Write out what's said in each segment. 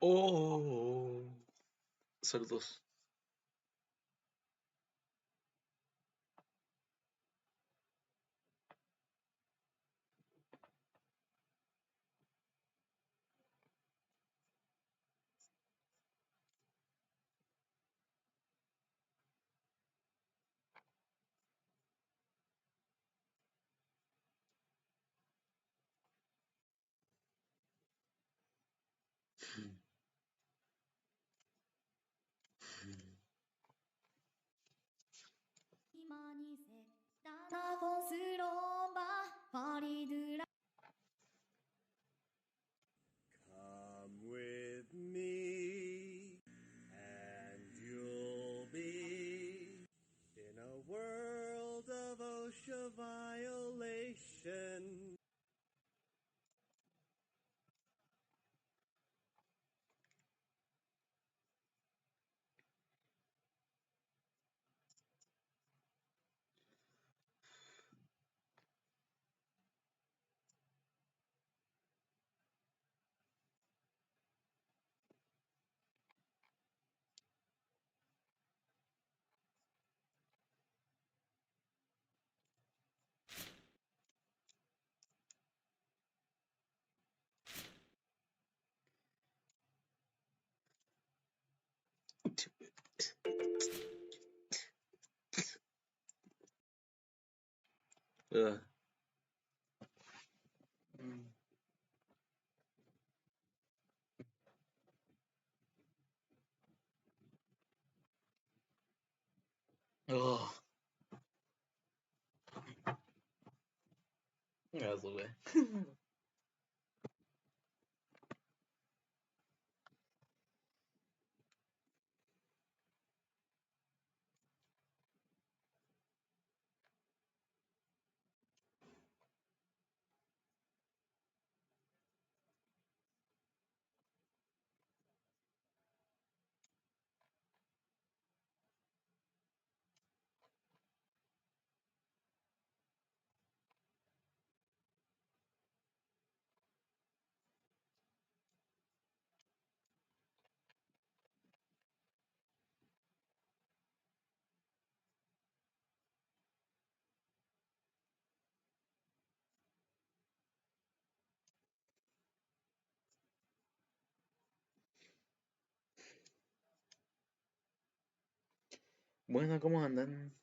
Oh, saludos. Come with me, and you'll be in a world of OSHA violation. Ugh. Oh, eso, güey. Bueno, ¿cómo andan?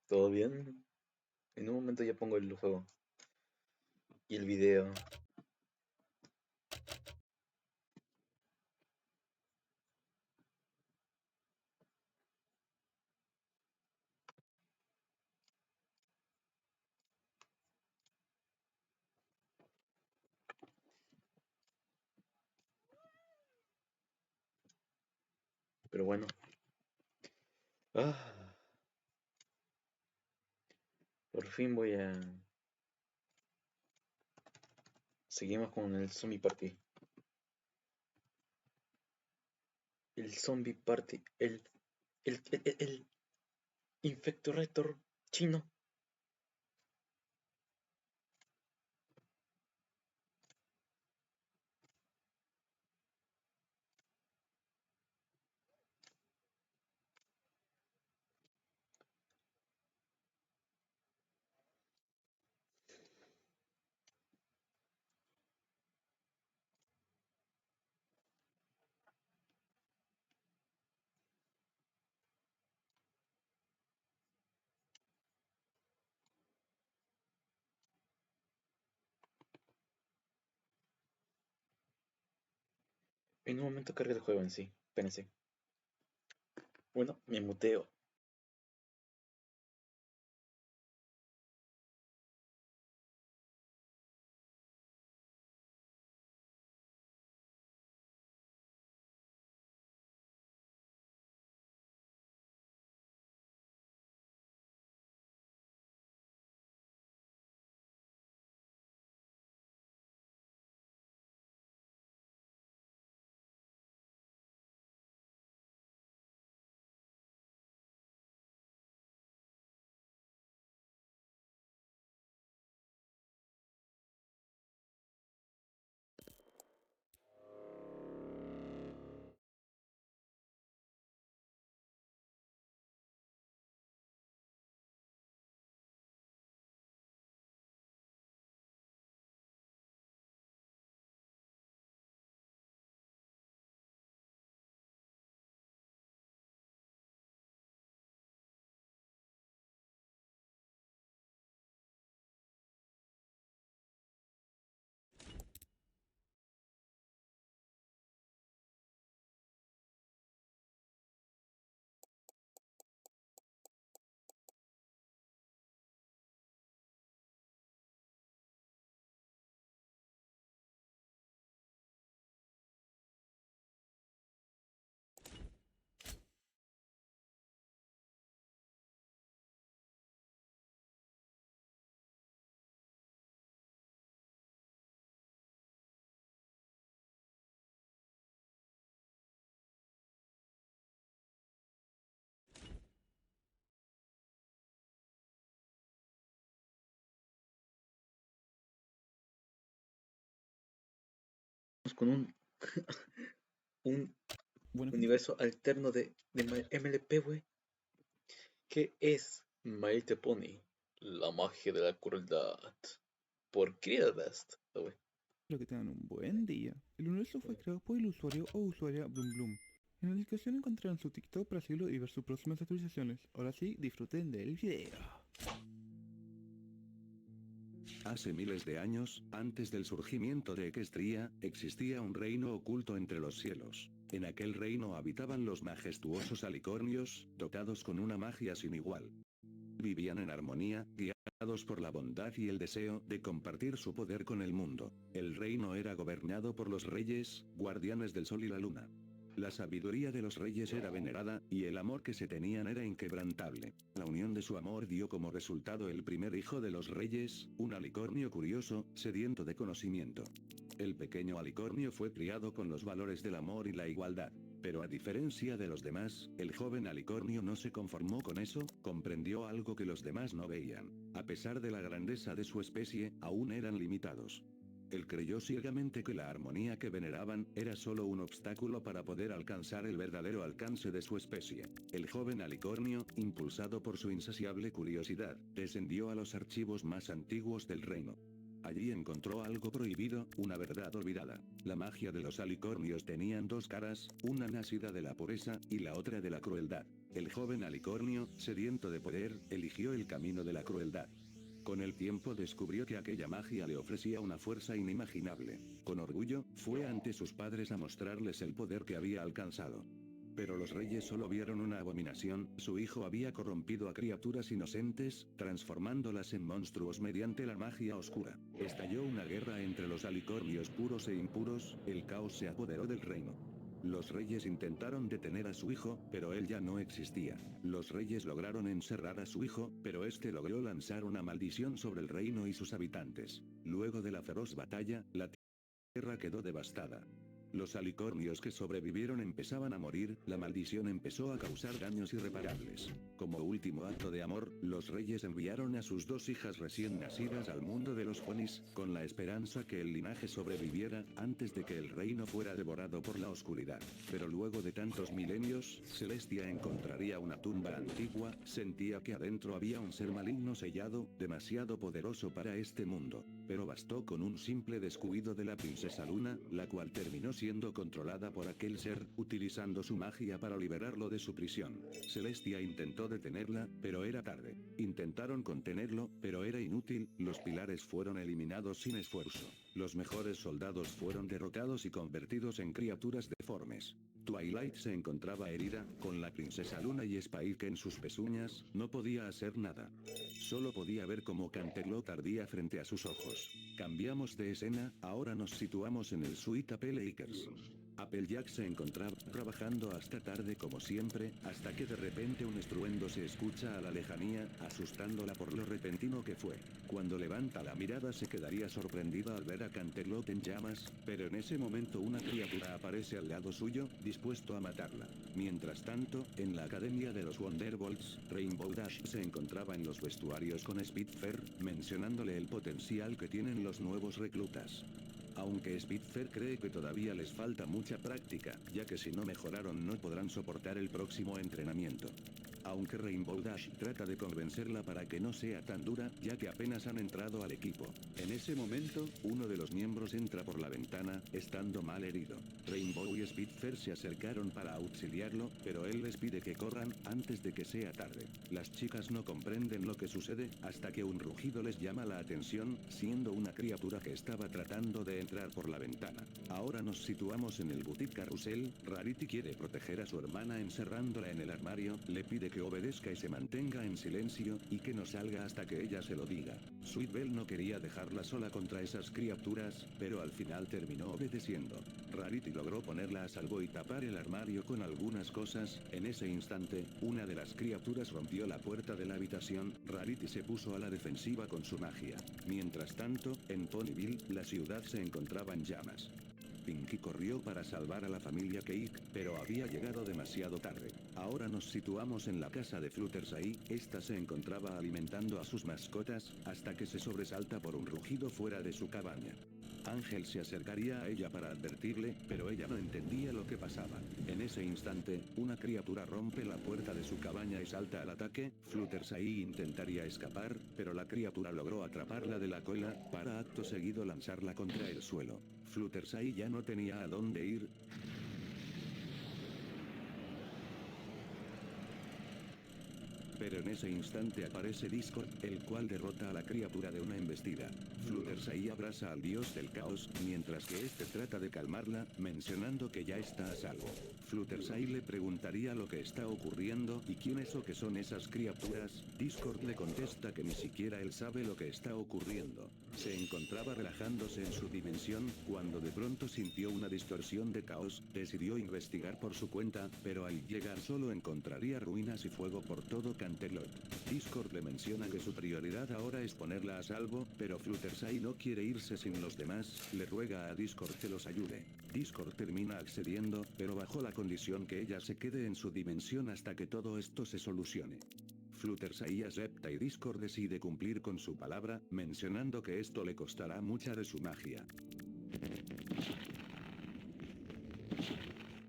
¿Todo bien? En un momento ya pongo el juego y el video. Pero bueno. Ah, por fin voy a... Seguimos con el Zombie Party. El Zombie Party. El Infectonator chino. En un momento carga el juego en sí. Espérense. Bueno, me muteo. estamos con un Bueno, universo alterno de MLP, wey. ¿Qué es My Little Pony? La magia de la crueldad. Por Creedbest, wey. espero que tengan un buen día. El universo fue creado por el usuario o usuaria Blum Blum. En la descripción encontrarán su TikTok para seguirlo y ver sus próximas actualizaciones. Ahora sí, disfruten del video. Hace miles de años, antes del surgimiento de Equestria, existía un reino oculto entre los cielos. En aquel reino habitaban los majestuosos alicornios, dotados con una magia sin igual. Vivían en armonía, guiados por la bondad y el deseo de compartir su poder con el mundo. El reino era gobernado por los reyes, guardianes del sol y la luna. La sabiduría de los reyes era venerada, y el amor que se tenían era inquebrantable. La unión de su amor dio como resultado el primer hijo de los reyes, un alicornio curioso, sediento de conocimiento. El pequeño alicornio fue criado con los valores del amor y la igualdad. Pero a diferencia de los demás, el joven alicornio no se conformó con eso, comprendió algo que los demás no veían. A pesar de la grandeza de su especie, aún eran limitados. Él creyó ciegamente que la armonía que veneraban era solo un obstáculo para poder alcanzar el verdadero alcance de su especie. El joven alicornio, impulsado por su insaciable curiosidad, descendió a los archivos más antiguos del reino. Allí encontró algo prohibido, una verdad olvidada. La magia de los alicornios tenían dos caras, una nacida de la pureza, y la otra de la crueldad. El joven alicornio, sediento de poder, eligió el camino de la crueldad. Con el tiempo descubrió que aquella magia le ofrecía una fuerza inimaginable. Con orgullo, fue ante sus padres a mostrarles el poder que había alcanzado. Pero los reyes solo vieron una abominación, su hijo había corrompido a criaturas inocentes, transformándolas en monstruos mediante la magia oscura. Estalló una guerra entre los alicornios puros e impuros, el caos se apoderó del reino. Los reyes intentaron detener a su hijo, pero él ya no existía. Los reyes lograron encerrar a su hijo, pero este logró lanzar una maldición sobre el reino y sus habitantes. Luego de la feroz batalla, la tierra quedó devastada. Los alicornios que sobrevivieron empezaban a morir, la maldición empezó a causar daños irreparables. Como último acto de amor, los reyes enviaron a sus dos hijas recién nacidas al mundo de los ponis, con la esperanza que el linaje sobreviviera, antes de que el reino fuera devorado por la oscuridad. Pero luego de tantos milenios, Celestia encontraría una tumba antigua, sentía que adentro había un ser maligno sellado, demasiado poderoso para este mundo. Pero bastó con un simple descuido de la princesa Luna, la cual terminó siendo controlada por aquel ser, utilizando su magia para liberarlo de su prisión. Celestia intentó detenerla, pero era tarde. Intentaron contenerlo, pero era inútil, los pilares fueron eliminados sin esfuerzo. Los mejores soldados fueron derrotados y convertidos en criaturas deformes. Twilight se encontraba herida, con la princesa Luna y Spike en sus pezuñas, no podía hacer nada. Solo podía ver cómo Canterlot ardía frente a sus ojos. Cambiamos de escena, ahora nos situamos en el Sweet Apple Lakers. Applejack se encontraba trabajando hasta tarde como siempre, hasta que de repente un estruendo se escucha a la lejanía, asustándola por lo repentino que fue. Cuando levanta la mirada se quedaría sorprendida al ver a Canterlot en llamas, pero en ese momento una criatura aparece al lado suyo, dispuesto a matarla. Mientras tanto, en la academia de los Wonderbolts, Rainbow Dash se encontraba en los vestuarios con Spitfire, mencionándole el potencial que tienen los nuevos reclutas. Aunque Spitfire cree que todavía les falta mucha práctica, ya que si no mejoraron no podrán soportar el próximo entrenamiento. Aunque Rainbow Dash trata de convencerla para que no sea tan dura, ya que apenas han entrado al equipo. En ese momento, uno de los miembros entra por la ventana, estando mal herido. Rainbow y Spitfire se acercaron para auxiliarlo, pero él les pide que corran, antes de que sea tarde. Las chicas no comprenden lo que sucede, hasta que un rugido les llama la atención, siendo una criatura que estaba tratando de entrar por la ventana. Ahora nos situamos en el Boutique Carrusel, Rarity quiere proteger a su hermana encerrándola en el armario, le pide que obedezca y se mantenga en silencio, y que no salga hasta que ella se lo diga. Sweet Belle no quería dejarla sola contra esas criaturas, pero al final terminó obedeciendo. Rarity logró ponerla a salvo y tapar el armario con algunas cosas. En ese instante, una de las criaturas rompió la puerta de la habitación, Rarity se puso a la defensiva con su magia. Mientras tanto, en Ponyville, la ciudad se encontraba en llamas. Pinky corrió para salvar a la familia Cake, pero había llegado demasiado tarde. Ahora nos situamos en la casa de Fluttershy, esta se encontraba alimentando a sus mascotas, hasta que se sobresalta por un rugido fuera de su cabaña. Ángel se acercaría a ella para advertirle, pero ella no entendía lo que pasaba. En ese instante, una criatura rompe la puerta de su cabaña y salta al ataque. Fluttershy intentaría escapar, pero la criatura logró atraparla de la cola, para acto seguido lanzarla contra el suelo. Fluttershy ya no tenía a dónde ir. Pero en ese instante aparece Discord, el cual derrota a la criatura de una embestida. Fluttershy abraza al dios del caos, mientras que este trata de calmarla, mencionando que ya está a salvo. Fluttershy le preguntaría lo que está ocurriendo y quiénes o qué son esas criaturas. Discord le contesta que ni siquiera él sabe lo que está ocurriendo. Se encontraba relajándose en su dimensión, cuando de pronto sintió una distorsión de caos. Decidió investigar por su cuenta, pero al llegar solo encontraría ruinas y fuego por todo Canterlot. Discord le menciona que su prioridad ahora es ponerla a salvo, pero Fluttershy no quiere irse sin los demás. Le ruega a Discord que los ayude. Discord termina accediendo, pero bajo la condición que ella se quede en su dimensión hasta que todo esto se solucione. Fluttershy acepta y Discord decide cumplir con su palabra, mencionando que esto le costará mucha de su magia.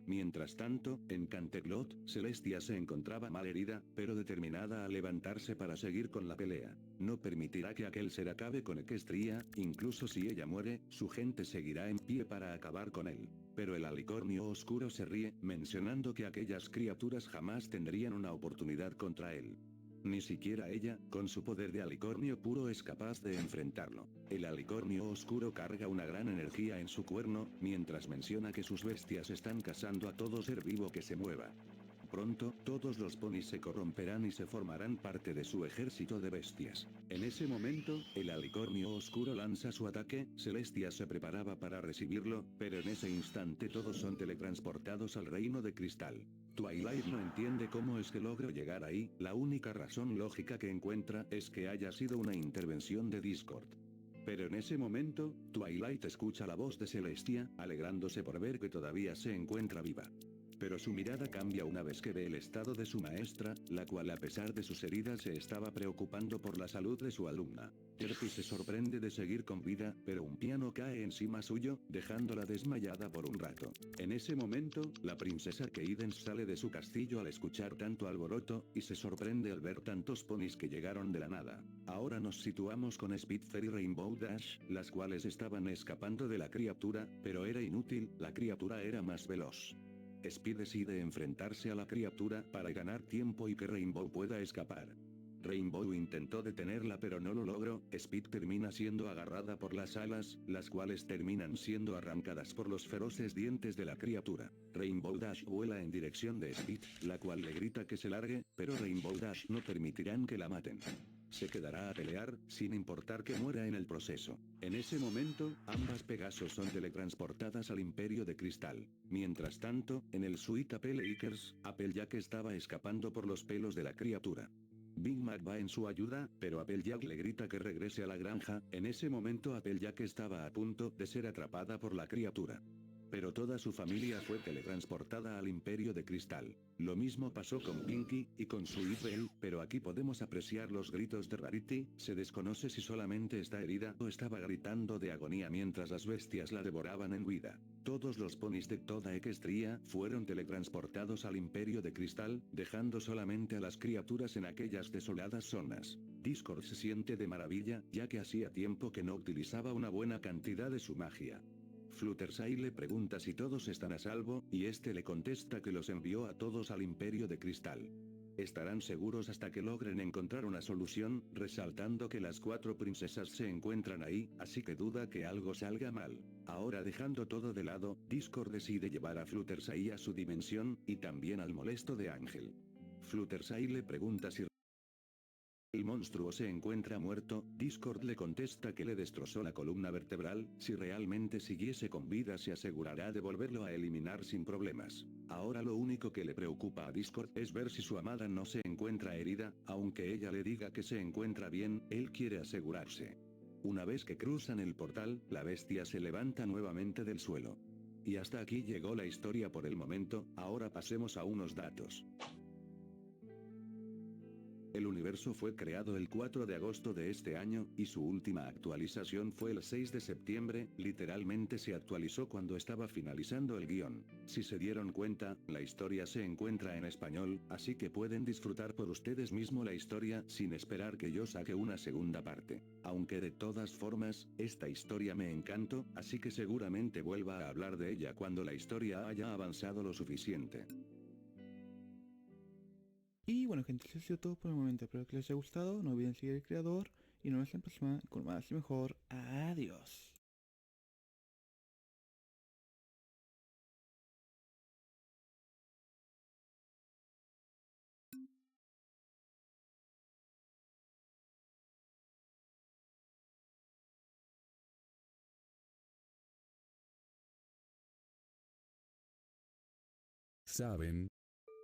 Mientras tanto, en Canterlot, Celestia se encontraba mal herida, pero determinada a levantarse para seguir con la pelea. No permitirá que aquel ser acabe con Equestria, incluso si ella muere, su gente seguirá en pie para acabar con él. Pero el alicornio oscuro se ríe, mencionando que aquellas criaturas jamás tendrían una oportunidad contra él. Ni siquiera ella, con su poder de alicornio puro, es capaz de enfrentarlo. El alicornio oscuro carga una gran energía en su cuerno, mientras menciona que sus bestias están cazando a todo ser vivo que se mueva. Pronto, todos los ponis se corromperán y se formarán parte de su ejército de bestias. En ese momento, el alicornio oscuro lanza su ataque. Celestia se preparaba para recibirlo, pero en ese instante todos son teletransportados al reino de cristal. Twilight no entiende cómo es que logró llegar ahí. La única razón lógica que encuentra es que haya sido una intervención de Discord. Pero en ese momento, Twilight escucha la voz de Celestia, alegrándose por ver que todavía se encuentra viva. Pero su mirada cambia una vez que ve el estado de su maestra, la cual a pesar de sus heridas se estaba preocupando por la salud de su alumna. Terpi se sorprende de seguir con vida, pero un piano cae encima suyo, dejándola desmayada por un rato. En ese momento, la princesa Cadence sale de su castillo al escuchar tanto alboroto, y se sorprende al ver tantos ponis que llegaron de la nada. Ahora nos situamos con Spitfire y Rainbow Dash, las cuales estaban escapando de la criatura, pero era inútil, la criatura era más veloz. Speed decide enfrentarse a la criatura para ganar tiempo y que Rainbow pueda escapar. Rainbow intentó detenerla pero no lo logró. Speed termina siendo agarrada por las alas, las cuales terminan siendo arrancadas por los feroces dientes de la criatura. Rainbow Dash vuela en dirección de Speed, la cual le grita que se largue, pero Rainbow Dash no permitirán que la maten. Se quedará a pelear, sin importar que muera en el proceso. En ese momento, ambas Pegasos son teletransportadas al Imperio de Cristal. Mientras tanto, en el Suite Applejack, Applejack estaba escapando por los pelos de la criatura. Big Mac va en su ayuda, pero Applejack le grita que regrese a la granja. En ese momento Applejack estaba a punto de ser atrapada por la criatura. Pero toda su familia fue teletransportada al Imperio de Cristal. Lo mismo pasó con Pinky y con su Belle, pero aquí podemos apreciar los gritos de Rarity. Se desconoce si solamente está herida o estaba gritando de agonía mientras las bestias la devoraban en vida. Todos los ponis de toda Equestria fueron teletransportados al Imperio de Cristal, dejando solamente a las criaturas en aquellas desoladas zonas. Discord se siente de maravilla, ya que hacía tiempo que no utilizaba una buena cantidad de su magia. Fluttershy le pregunta si todos están a salvo, y este le contesta que los envió a todos al Imperio de Cristal. Estarán seguros hasta que logren encontrar una solución, resaltando que las 4 princesas se encuentran ahí, así que duda que algo salga mal. Ahora, dejando todo de lado, Discord decide llevar a Fluttershy a su dimensión, y también al molesto de Ángel. Fluttershy le pregunta si el monstruo se encuentra muerto. Discord le contesta que le destrozó la columna vertebral. Si realmente siguiese con vida se asegurará de volverlo a eliminar sin problemas. Ahora lo único que le preocupa a Discord es ver si su amada no se encuentra herida. Aunque ella le diga que se encuentra bien, él quiere asegurarse. Una vez que cruzan el portal, la bestia se levanta nuevamente del suelo. Y hasta aquí llegó la historia por el momento. Ahora pasemos a unos datos. El universo fue creado el 4 de agosto de este año, y su última actualización fue el 6 de septiembre, literalmente se actualizó cuando estaba finalizando el guión. Si se dieron cuenta, la historia se encuentra en español, así que pueden disfrutar por ustedes mismos la historia sin esperar que yo saque una segunda parte. Aunque de todas formas, esta historia me encantó, así que seguramente vuelva a hablar de ella cuando la historia haya avanzado lo suficiente. Y bueno gente, eso ha sido todo por el momento, espero que les haya gustado, no olviden seguir al creador y nos vemos en la próxima con más y mejor. Adiós. ¿Saben?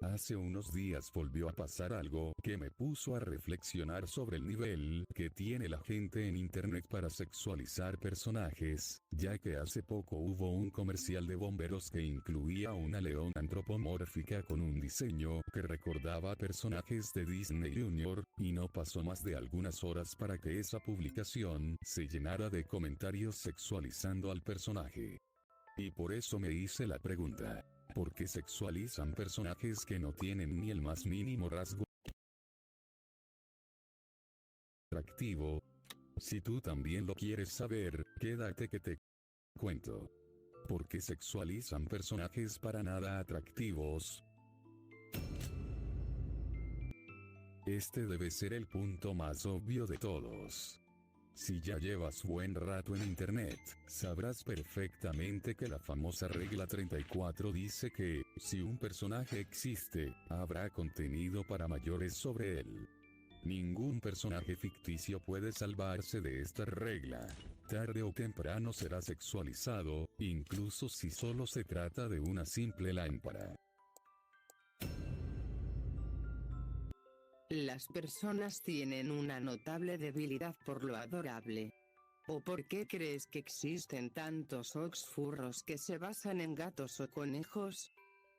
Hace unos días volvió a pasar algo que me puso a reflexionar sobre el nivel que tiene la gente en internet para sexualizar personajes, ya que hace poco hubo un comercial de bomberos que incluía una leona antropomórfica con un diseño que recordaba a personajes de Disney Junior, y no pasó más de algunas horas para que esa publicación se llenara de comentarios sexualizando al personaje. Y por eso me hice la pregunta. ¿Por qué sexualizan personajes que no tienen ni el más mínimo rasgo atractivo? Si tú también lo quieres saber, quédate que te cuento. ¿Por qué sexualizan personajes para nada atractivos? Este debe ser el punto más obvio de todos. Si ya llevas buen rato en internet, sabrás perfectamente que la famosa regla 34 dice que, si un personaje existe, habrá contenido para mayores sobre él. Ningún personaje ficticio puede salvarse de esta regla. Tarde o temprano será sexualizado, incluso si solo se trata de una simple lámpara. Las personas tienen una notable debilidad por lo adorable. ¿O por qué crees que existen tantos oxfurros que se basan en gatos o conejos?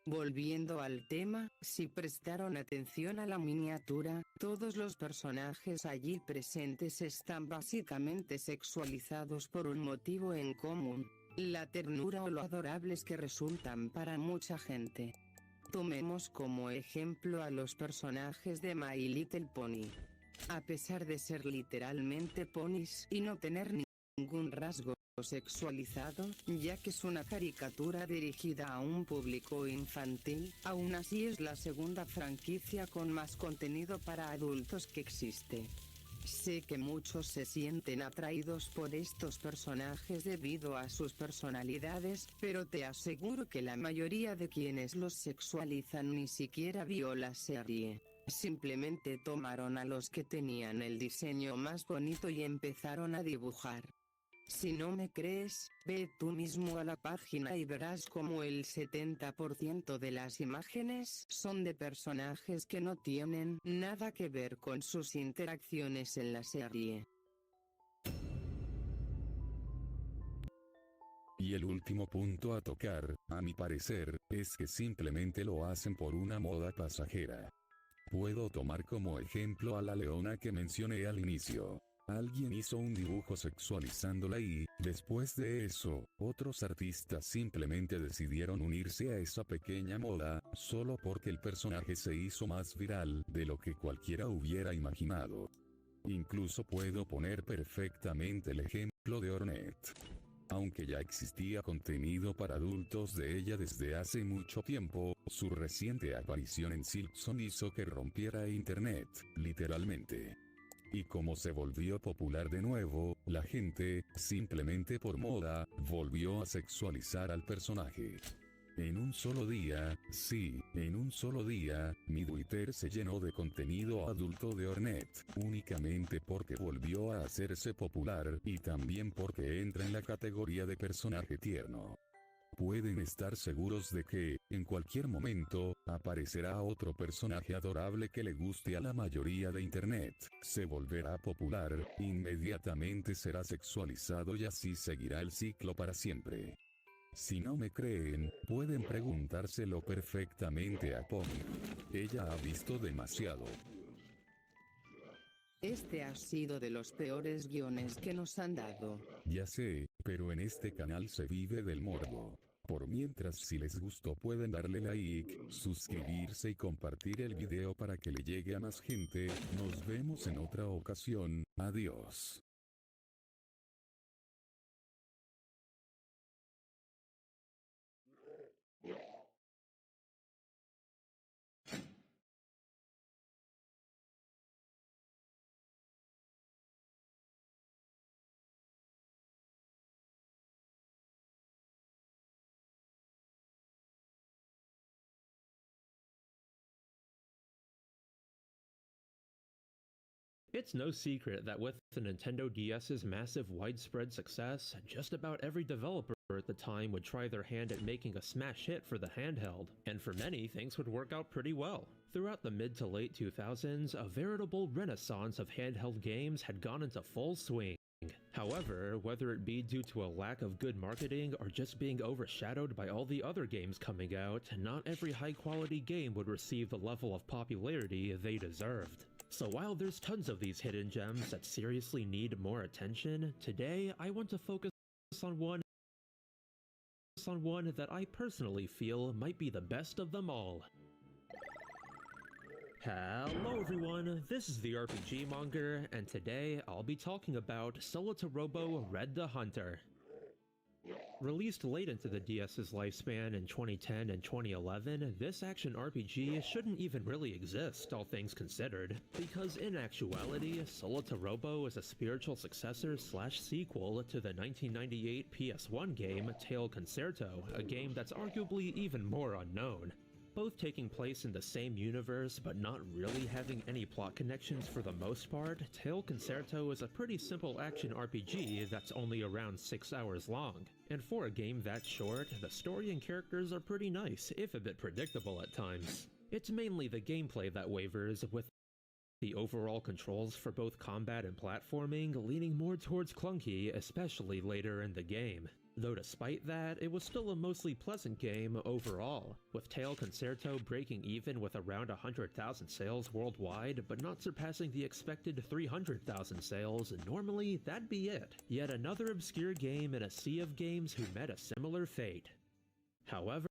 Volviendo al tema, si prestaron atención a la miniatura, todos los personajes allí presentes están básicamente sexualizados por un motivo en común: la ternura o lo adorables que resultan para mucha gente. Tomemos como ejemplo a los personajes de My Little Pony. A pesar de ser literalmente ponis y no tener ningún rasgo sexualizado, ya que es una caricatura dirigida a un público infantil, aún así es la segunda franquicia con más contenido para adultos que existe. Sé que muchos se sienten atraídos por estos personajes debido a sus personalidades, pero te aseguro que la mayoría de quienes los sexualizan ni siquiera vio la serie. Simplemente tomaron a los que tenían el diseño más bonito y empezaron a dibujar. Si no me crees, ve tú mismo a la página y verás como el 70% de las imágenes son de personajes que no tienen nada que ver con sus interacciones en la serie. Y el último punto a tocar, a mi parecer, es que simplemente lo hacen por una moda pasajera. Puedo tomar como ejemplo a la leona que mencioné al inicio. Alguien hizo un dibujo sexualizándola y, después de eso, otros artistas simplemente decidieron unirse a esa pequeña moda, solo porque el personaje se hizo más viral de lo que cualquiera hubiera imaginado. Incluso puedo poner perfectamente el ejemplo de Hornet. Aunque ya existía contenido para adultos de ella desde hace mucho tiempo, su reciente aparición en Silkson hizo que rompiera internet, literalmente. Y como se volvió popular de nuevo, la gente, simplemente por moda, volvió a sexualizar al personaje. En un solo día, sí, en un solo día, mi Twitter se llenó de contenido adulto de Hornet, únicamente porque volvió a hacerse popular y también porque entra en la categoría de personaje tierno. Pueden estar seguros de que, en cualquier momento, aparecerá otro personaje adorable que le guste a la mayoría de internet, se volverá popular, inmediatamente será sexualizado y así seguirá el ciclo para siempre. Si no me creen, pueden preguntárselo perfectamente a Pony. Ella ha visto demasiado. Este ha sido de los peores guiones que nos han dado. Ya sé, pero en este canal se vive del morbo. Por mientras, si les gustó pueden darle like, suscribirse y compartir el video para que le llegue a más gente. Nos vemos en otra ocasión. Adiós. It's no secret that with the Nintendo DS's massive widespread success, just about every developer at the time would try their hand at making a smash hit for the handheld, and for many, things would work out pretty well. Throughout the mid to late 2000s, a veritable renaissance of handheld games had gone into full swing. However, whether it be due to a lack of good marketing or just being overshadowed by all the other games coming out, not every high-quality game would receive the level of popularity they deserved. So while there's tons of these hidden gems that seriously need more attention, today I want to focus on one that I personally feel might be the best of them all. Hello everyone, this is the RPG Monger, and today I'll be talking about Solitarobo Red the Hunter. Released late into the DS's lifespan in 2010 and 2011, this action RPG shouldn't even really exist, all things considered, because in actuality, Solitarobo is a spiritual successor slash sequel to the 1998 PS1 game Tail Concerto, a game that's arguably even more unknown. Both taking place in the same universe, but not really having any plot connections for the most part, Tail Concerto is a pretty simple action RPG that's only around 6 hours long. And for a game that short, the story and characters are pretty nice, if a bit predictable at times. It's mainly the gameplay that wavers, with the overall controls for both combat and platforming leaning more towards clunky, especially later in the game. Though despite that, it was still a mostly pleasant game overall, with Tail Concerto breaking even with around 100,000 sales worldwide, but not surpassing the expected 300,000 sales. Normally, that'd be it. Yet another obscure game in a sea of games who met a similar fate. However,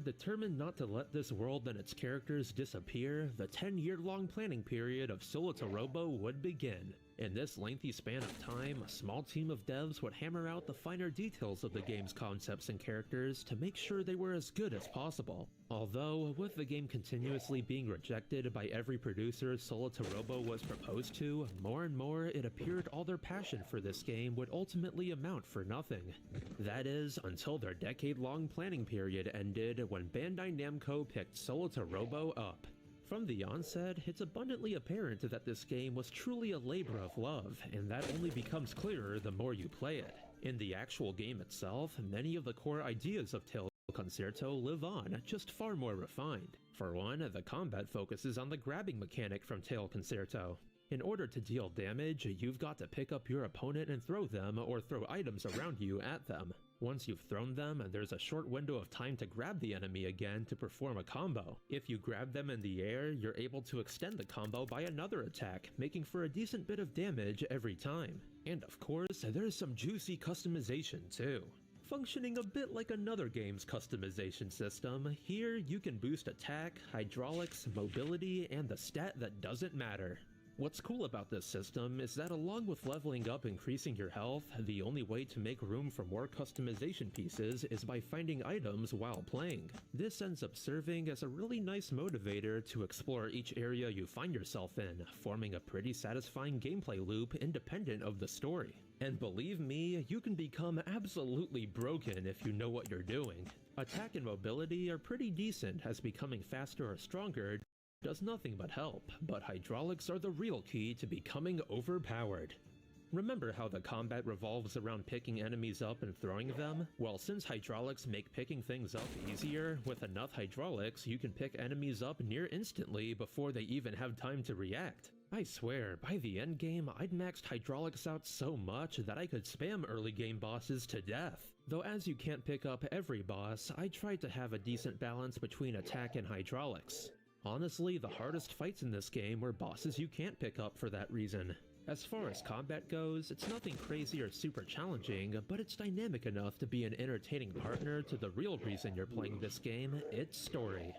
determined not to let this world and its characters disappear, the 10-year-long planning period of Solitarobo would begin. In this lengthy span of time, a small team of devs would hammer out the finer details of the game's concepts and characters to make sure they were as good as possible. Although, with the game continuously being rejected by every producer Solitarobo was proposed to, more and more it appeared all their passion for this game would ultimately amount for nothing. That is, until their decade-long planning period ended when Bandai Namco picked Solitarobo up. From the onset, it's abundantly apparent that this game was truly a labor of love, and that only becomes clearer the more you play it. In the actual game itself, many of the core ideas of Tail Concerto live on, just far more refined. For one, the combat focuses on the grabbing mechanic from Tail Concerto. In order to deal damage, you've got to pick up your opponent and throw them, or throw items around you at them. Once you've thrown them, there's a short window of time to grab the enemy again to perform a combo. If you grab them in the air, you're able to extend the combo by another attack, making for a decent bit of damage every time. And of course, there's some juicy customization too. Functioning a bit like another game's customization system, here you can boost attack, hydraulics, mobility, and the stat that doesn't matter. What's cool about this system is that along with leveling up increasing your health, the only way to make room for more customization pieces is by finding items while playing. This ends up serving as a really nice motivator to explore each area you find yourself in, forming a pretty satisfying gameplay loop independent of the story. And believe me, you can become absolutely broken if you know what you're doing. Attack and mobility are pretty decent, as becoming faster or stronger does nothing but help, but hydraulics are the real key to becoming overpowered. Remember how the combat revolves around picking enemies up and throwing them? Well, since hydraulics make picking things up easier, with enough hydraulics you can pick enemies up near instantly before they even have time to react. I swear, by the endgame I'd maxed hydraulics out so much that I could spam early game bosses to death. Though as you can't pick up every boss, I tried to have a decent balance between attack and hydraulics. Honestly, the hardest fights in this game were bosses you can't pick up for that reason. As far as combat goes, it's nothing crazy or super challenging, but it's dynamic enough to be an entertaining partner to the real reason you're playing this game, its story.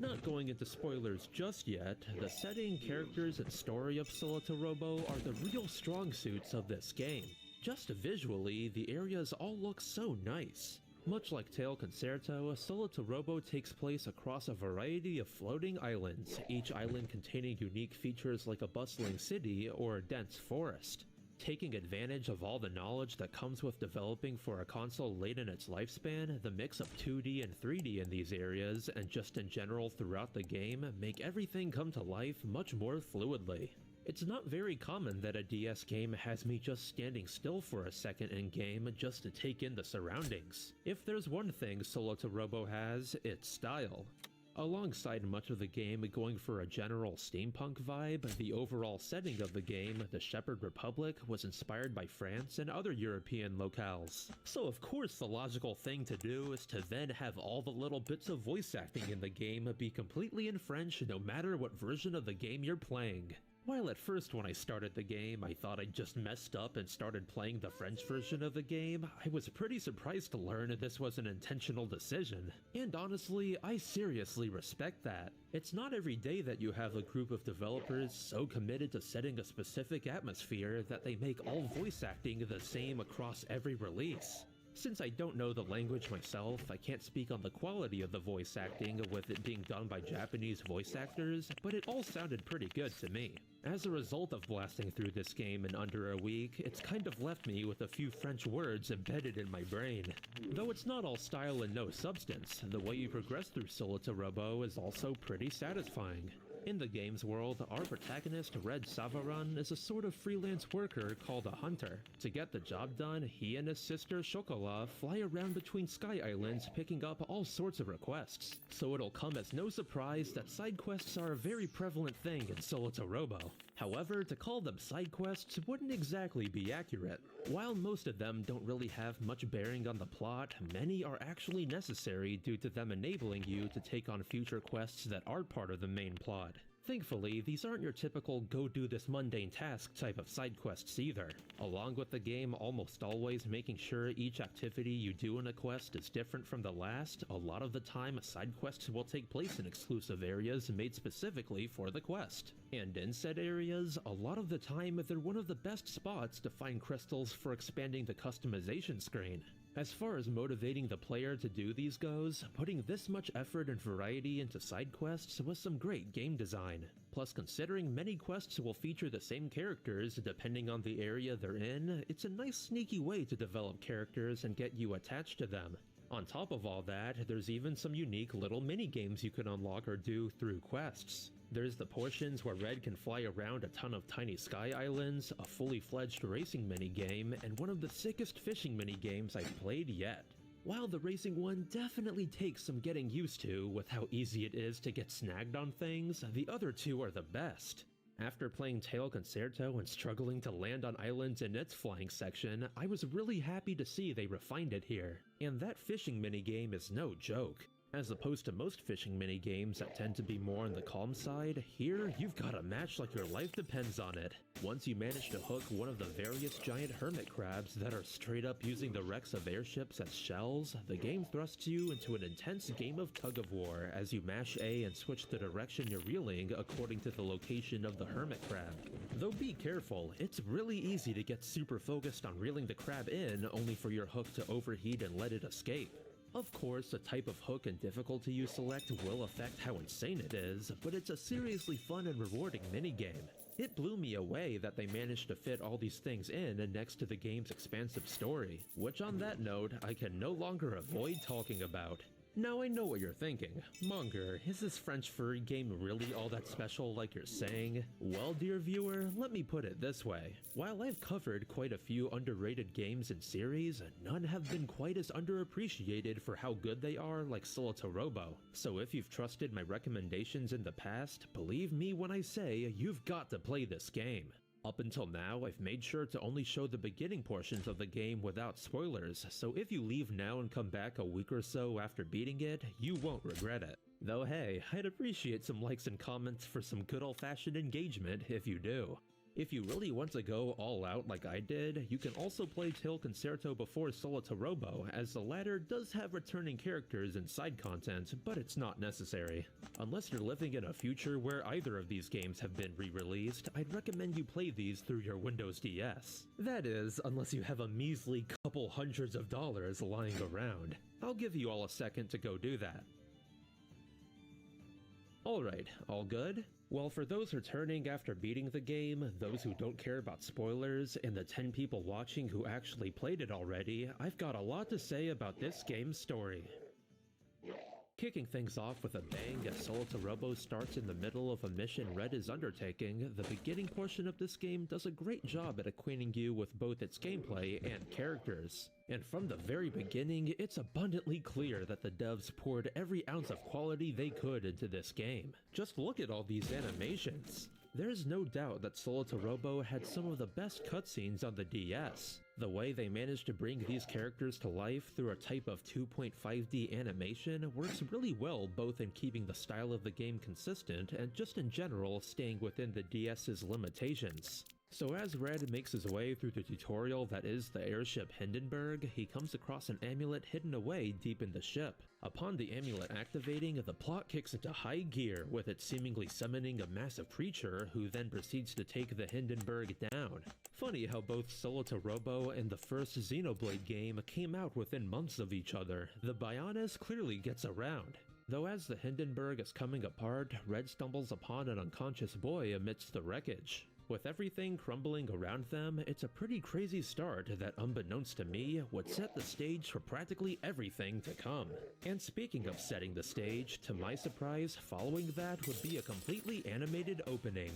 Not going into spoilers just yet, the setting, characters, and story of Solito Robo are the real strong suits of this game. Just visually, the areas all look so nice. Much like Tail Concerto, Solito Robo takes place across a variety of floating islands, each island containing unique features like a bustling city or a dense forest. Taking advantage of all the knowledge that comes with developing for a console late in its lifespan, the mix of 2D and 3D in these areas, and just in general throughout the game, make everything come to life much more fluidly. It's not very common that a DS game has me just standing still for a second in-game just to take in the surroundings. If there's one thing Solito Robo has, it's style. Alongside much of the game going for a general steampunk vibe, the overall setting of the game, the Shepherd Republic, was inspired by France and other European locales. So of course the logical thing to do is to then have all the little bits of voice acting in the game be completely in French no matter what version of the game you're playing. While at first when I started the game I thought I'd just messed up and started playing the French version of the game, I was pretty surprised to learn this was an intentional decision. And honestly, I seriously respect that. It's not every day that you have a group of developers so committed to setting a specific atmosphere that they make all voice acting the same across every release. Since I don't know the language myself, I can't speak on the quality of the voice acting with it being done by Japanese voice actors, but it all sounded pretty good to me. As a result of blasting through this game in under a week, it's kind of left me with a few French words embedded in my brain. Though it's not all style and no substance, the way you progress through Solito Robo is also pretty satisfying. In the game's world, our protagonist, Red Savarin, is a sort of freelance worker called a hunter. To get the job done, he and his sister Chocolat fly around between Sky Islands picking up all sorts of requests. So it'll come as no surprise that side quests are a very prevalent thing in Solito Robo. However, to call them side quests wouldn't exactly be accurate. While most of them don't really have much bearing on the plot, many are actually necessary due to them enabling you to take on future quests that are part of the main plot. Thankfully, these aren't your typical go do this mundane task type of side quests either. Along with the game almost always making sure each activity you do in a quest is different from the last, a lot of the time side quests will take place in exclusive areas made specifically for the quest. And in said areas, a lot of the time they're one of the best spots to find crystals for expanding the customization screen. As far as motivating the player to do these goes, putting this much effort and variety into side quests was some great game design. Plus, considering many quests will feature the same characters depending on the area they're in, it's a nice sneaky way to develop characters and get you attached to them. On top of all that, there's even some unique little mini-games you can unlock or do through quests. There's the portions where Red can fly around a ton of tiny sky islands, a fully fledged racing minigame, and one of the sickest fishing minigames I've played yet. While the racing one definitely takes some getting used to with how easy it is to get snagged on things, the other two are the best. After playing Tail Concerto and struggling to land on islands in its flying section, I was really happy to see they refined it here. And that fishing minigame is no joke. As opposed to most fishing minigames that tend to be more on the calm side, here you've got a match like your life depends on it. Once you manage to hook one of the various giant hermit crabs that are straight up using the wrecks of airships as shells, the game thrusts you into an intense game of tug-of-war as you mash A and switch the direction you're reeling according to the location of the hermit crab. Though be careful, it's really easy to get super focused on reeling the crab in only for your hook to overheat and let it escape. Of course, the type of hook and difficulty you select will affect how insane it is, but it's a seriously fun and rewarding minigame. It blew me away that they managed to fit all these things in next to the game's expansive story, which on that note, I can no longer avoid talking about. Now I know what you're thinking. Monger, is this French furry game really all that special like you're saying? Well, dear viewer, let me put it this way. While I've covered quite a few underrated games and series, none have been quite as underappreciated for how good they are like Solito Robo. So if you've trusted my recommendations in the past, believe me when I say you've got to play this game. Up until now, I've made sure to only show the beginning portions of the game without spoilers, so if you leave now and come back a week or so after beating it, you won't regret it. Though hey, I'd appreciate some likes and comments for some good old-fashioned engagement if you do. If you really want to go all out like I did, you can also play Tail Concerto before Solitorobo, as the latter does have returning characters and side content, but it's not necessary. Unless you're living in a future where either of these games have been re-released, I'd recommend you play these through your Windows DS. That is, unless you have a measly couple hundreds of dollars lying around. I'll give you all a second to go do that. Alright, all good? Well, for those returning after beating the game, those who don't care about spoilers, and the 10 people watching who actually played it already, I've got a lot to say about this game's story. Kicking things off with a bang as Solitorobo starts in the middle of a mission Red is undertaking, the beginning portion of this game does a great job at acquainting you with both its gameplay and characters. And from the very beginning, it's abundantly clear that the devs poured every ounce of quality they could into this game. Just look at all these animations. There's no doubt that Solitorobo had some of the best cutscenes on the DS. The way they managed to bring these characters to life through a type of 2.5D animation works really well, both in keeping the style of the game consistent and just in general staying within the DS's limitations. So as Red makes his way through the tutorial that is the airship Hindenburg, he comes across an amulet hidden away deep in the ship. Upon the amulet activating, the plot kicks into high gear, with it seemingly summoning a massive creature who then proceeds to take the Hindenburg down. Funny how both Solitorobo and the first Xenoblade game came out within months of each other. The Bionis clearly gets around. Though as the Hindenburg is coming apart, Red stumbles upon an unconscious boy amidst the wreckage. With everything crumbling around them, it's a pretty crazy start that, unbeknownst to me, would set the stage for practically everything to come. And speaking of setting the stage, to my surprise, following that would be a completely animated opening.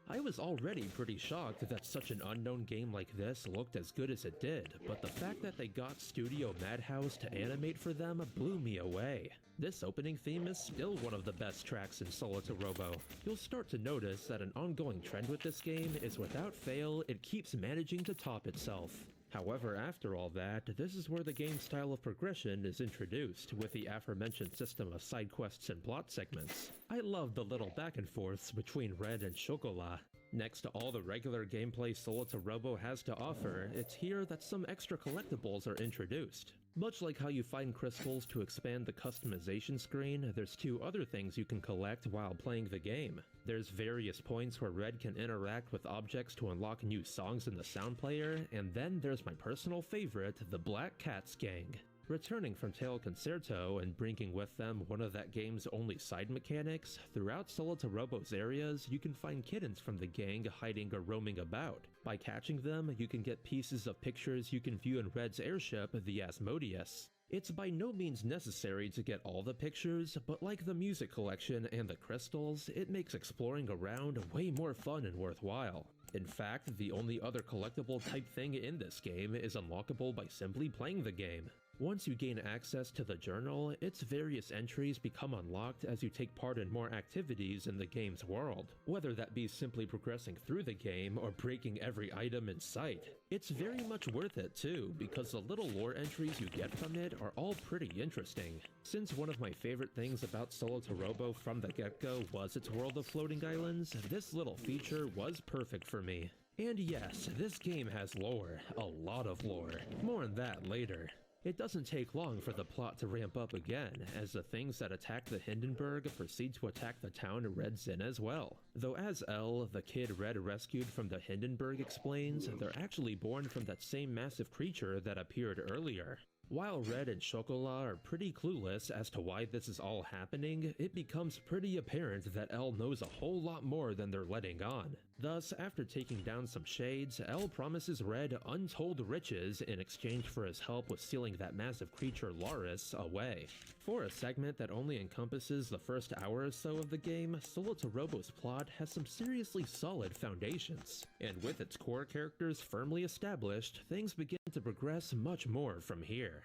I was already pretty shocked that such an unknown game like this looked as good as it did, but the fact that they got Studio Madhouse to animate for them blew me away. This opening theme is still one of the best tracks in Solitorobo. You'll start to notice that an ongoing trend with this game is, without fail, it keeps managing to top itself. However, after all that, this is where the game's style of progression is introduced, with the aforementioned system of side quests and plot segments. I love the little back and forths between Red and Chocolat. Next to all the regular gameplay Solitorobo has to offer, it's here that some extra collectibles are introduced. Much like how you find crystals to expand the customization screen, there's two other things you can collect while playing the game. There's various points where Red can interact with objects to unlock new songs in the sound player, and then there's my personal favorite, the Black Cats Gang. Returning from Tail Concerto and bringing with them one of that game's only side mechanics, throughout Solitorobo's areas you can find kittens from the gang hiding or roaming about. By catching them, you can get pieces of pictures you can view in Red's airship, the Asmodeus. It's by no means necessary to get all the pictures, but like the music collection and the crystals, it makes exploring around way more fun and worthwhile. In fact, the only other collectible type thing in this game is unlockable by simply playing the game. Once you gain access to the journal, its various entries become unlocked as you take part in more activities in the game's world, whether that be simply progressing through the game or breaking every item in sight. It's very much worth it too, because the little lore entries you get from it are all pretty interesting. Since one of my favorite things about Solitorobo from the get-go was its world of floating islands, this little feature was perfect for me. And yes, this game has lore, a lot of lore. More on that later. It doesn't take long for the plot to ramp up again, as the things that attack the Hindenburg proceed to attack the town Red's in as well. Though as Elle, the kid Red rescued from the Hindenburg, explains, they're actually born from that same massive creature that appeared earlier. While Red and Chocolat are pretty clueless as to why this is all happening, it becomes pretty apparent that Elle knows a whole lot more than they're letting on. Thus, after taking down some shades, Elle promises Red untold riches in exchange for his help with sealing that massive creature Laris away. For a segment that only encompasses the first hour or so of the game, Solitorobo's plot has some seriously solid foundations. And with its core characters firmly established, things begin to progress much more from here.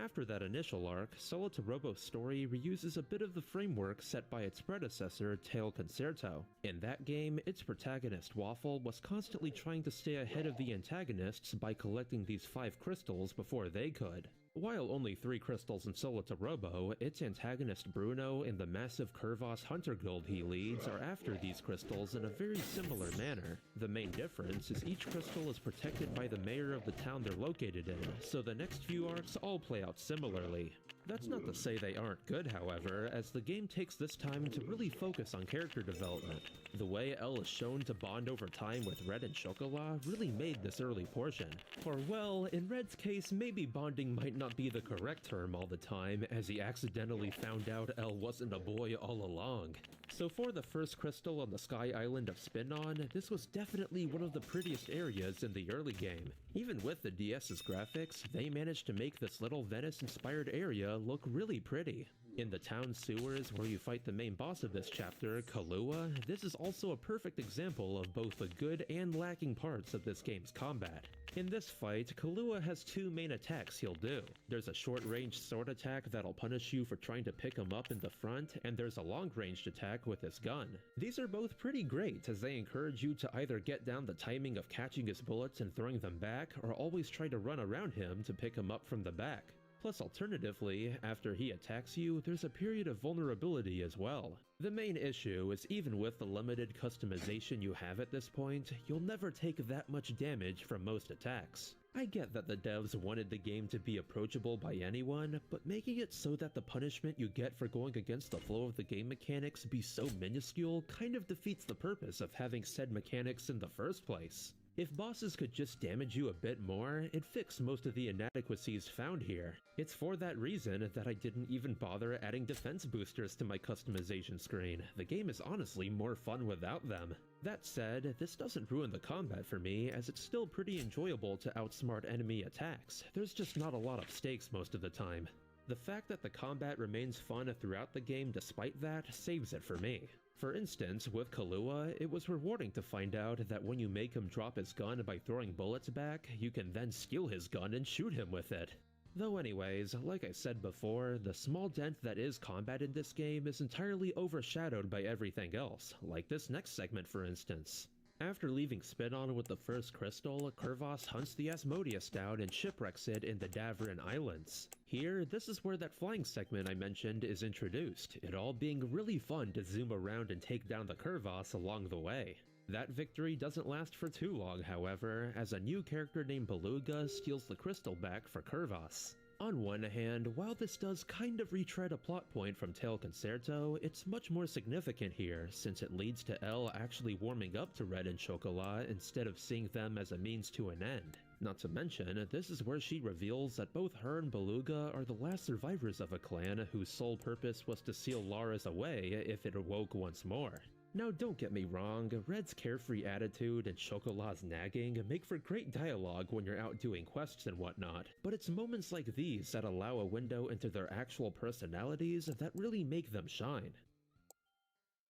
After that initial arc, Solitorobo's story reuses a bit of the framework set by its predecessor, Tail Concerto. In that game, its protagonist Waffle was constantly trying to stay ahead of the antagonists by collecting these 5 crystals before they could. While only 3 crystals in Solita Robo, its antagonist Bruno and the massive Kurvos Hunter Guild he leads are after these crystals in a very similar manner. The main difference is each crystal is protected by the mayor of the town they're located in, so the next few arcs all play out similarly. That's not to say they aren't good, however, as the game takes this time to really focus on character development. The way Elle is shown to bond over time with Red and Chocolat really made this early portion. For well, in Red's case, maybe bonding might not be the correct term all the time, as he accidentally found out Elle wasn't a boy all along. So for the first crystal on the Sky Island of Spin-On, this was definitely one of the prettiest areas in the early game. Even with the DS's graphics, they managed to make this little Venice-inspired area look really pretty. In the town sewers where you fight the main boss of this chapter, Kahlua, this is also a perfect example of both the good and lacking parts of this game's combat. In this fight, Kahlua has 2 main attacks he'll do. There's a short-range sword attack that'll punish you for trying to pick him up in the front, and there's a long-ranged attack with his gun. These are both pretty great as they encourage you to either get down the timing of catching his bullets and throwing them back, or always try to run around him to pick him up from the back. Plus, alternatively, after he attacks you, there's a period of vulnerability as well. The main issue is even with the limited customization you have at this point, you'll never take that much damage from most attacks. I get that the devs wanted the game to be approachable by anyone, but making it so that the punishment you get for going against the flow of the game mechanics be so minuscule kind of defeats the purpose of having said mechanics in the first place. If bosses could just damage you a bit more, it'd fix most of the inadequacies found here. It's for that reason that I didn't even bother adding defense boosters to my customization screen. The game is honestly more fun without them. That said, this doesn't ruin the combat for me, as it's still pretty enjoyable to outsmart enemy attacks. There's just not a lot of stakes most of the time. The fact that the combat remains fun throughout the game despite that saves it for me. For instance, with Kahlua, it was rewarding to find out that when you make him drop his gun by throwing bullets back, you can then steal his gun and shoot him with it. Though anyways, like I said before, the small dent that is combat in this game is entirely overshadowed by everything else, like this next segment for instance. After leaving Spin-On with the first crystal, Kurvos hunts the Asmodeus down and shipwrecks it in the Davrin Islands. Here, this is where that flying segment I mentioned is introduced, it all being really fun to zoom around and take down the Kurvos along the way. That victory doesn't last for too long, however, as a new character named Beluga steals the crystal back for Kurvos. On one hand, while this does kind of retread a plot point from Tail Concerto, it's much more significant here, since it leads to Elle actually warming up to Red and Chocolat instead of seeing them as a means to an end. Not to mention, this is where she reveals that both her and Beluga are the last survivors of a clan whose sole purpose was to seal Lara's away if it awoke once more. Now don't get me wrong, Red's carefree attitude and Chocolat's nagging make for great dialogue when you're out doing quests and whatnot, but it's moments like these that allow a window into their actual personalities that really make them shine.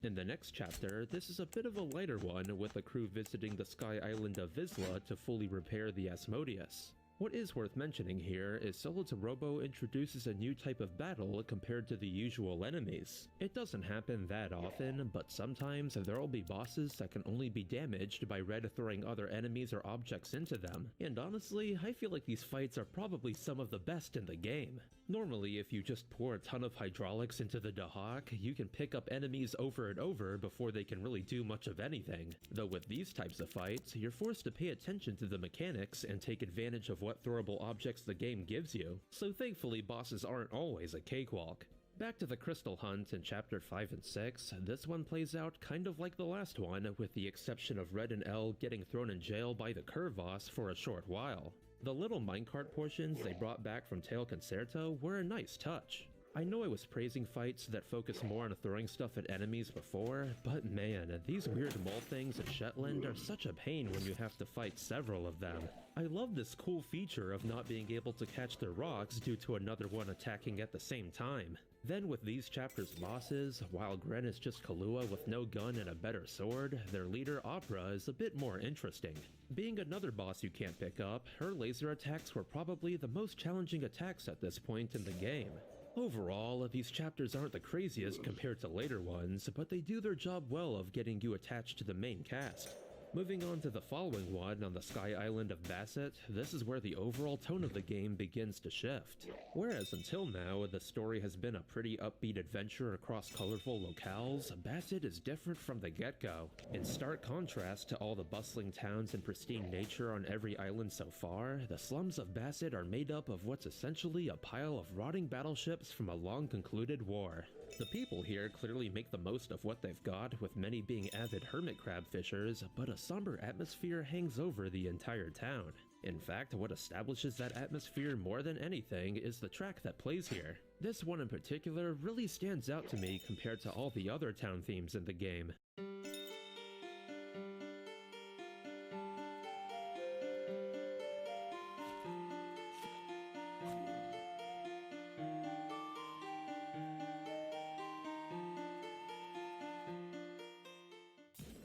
In the next chapter, this is a bit of a lighter one with the crew visiting the Sky Island of Vizsla to fully repair the Asmodeus. What is worth mentioning here is Solita Robo introduces a new type of battle compared to the usual enemies. It doesn't happen that often, but sometimes there'll be bosses that can only be damaged by Red throwing other enemies or objects into them, and honestly, I feel like these fights are probably some of the best in the game. Normally, if you just pour a ton of hydraulics into the Dahak, you can pick up enemies over and over before they can really do much of anything. Though with these types of fights, you're forced to pay attention to the mechanics and take advantage of what throwable objects the game gives you, so thankfully bosses aren't always a cakewalk. Back to the crystal hunt in chapter 5 and 6, this one plays out kind of like the last one, with the exception of Red and Elle getting thrown in jail by the Kurvos for a short while. The little minecart portions they brought back from Tail Concerto were a nice touch. I know I was praising fights that focus more on throwing stuff at enemies before, but man, these weird mole things in Shetland are such a pain when you have to fight several of them. I love this cool feature of not being able to catch their rocks due to another one attacking at the same time. Then with these chapters' bosses, while Gren is just Kahlua with no gun and a better sword, their leader Opera is a bit more interesting. Being another boss you can't pick up, her laser attacks were probably the most challenging attacks at this point in the game. Overall, these chapters aren't the craziest compared to later ones, but they do their job well of getting you attached to the main cast. Moving on to the following one on the Sky Island of Basset, this is where the overall tone of the game begins to shift. Whereas until now, the story has been a pretty upbeat adventure across colorful locales, Basset is different from the get-go. In stark contrast to all the bustling towns and pristine nature on every island so far, the slums of Basset are made up of what's essentially a pile of rotting battleships from a long-concluded war. The people here clearly make the most of what they've got, with many being avid hermit crab fishers, but a somber atmosphere hangs over the entire town. In fact, what establishes that atmosphere more than anything is the track that plays here. This one in particular really stands out to me compared to all the other town themes in the game.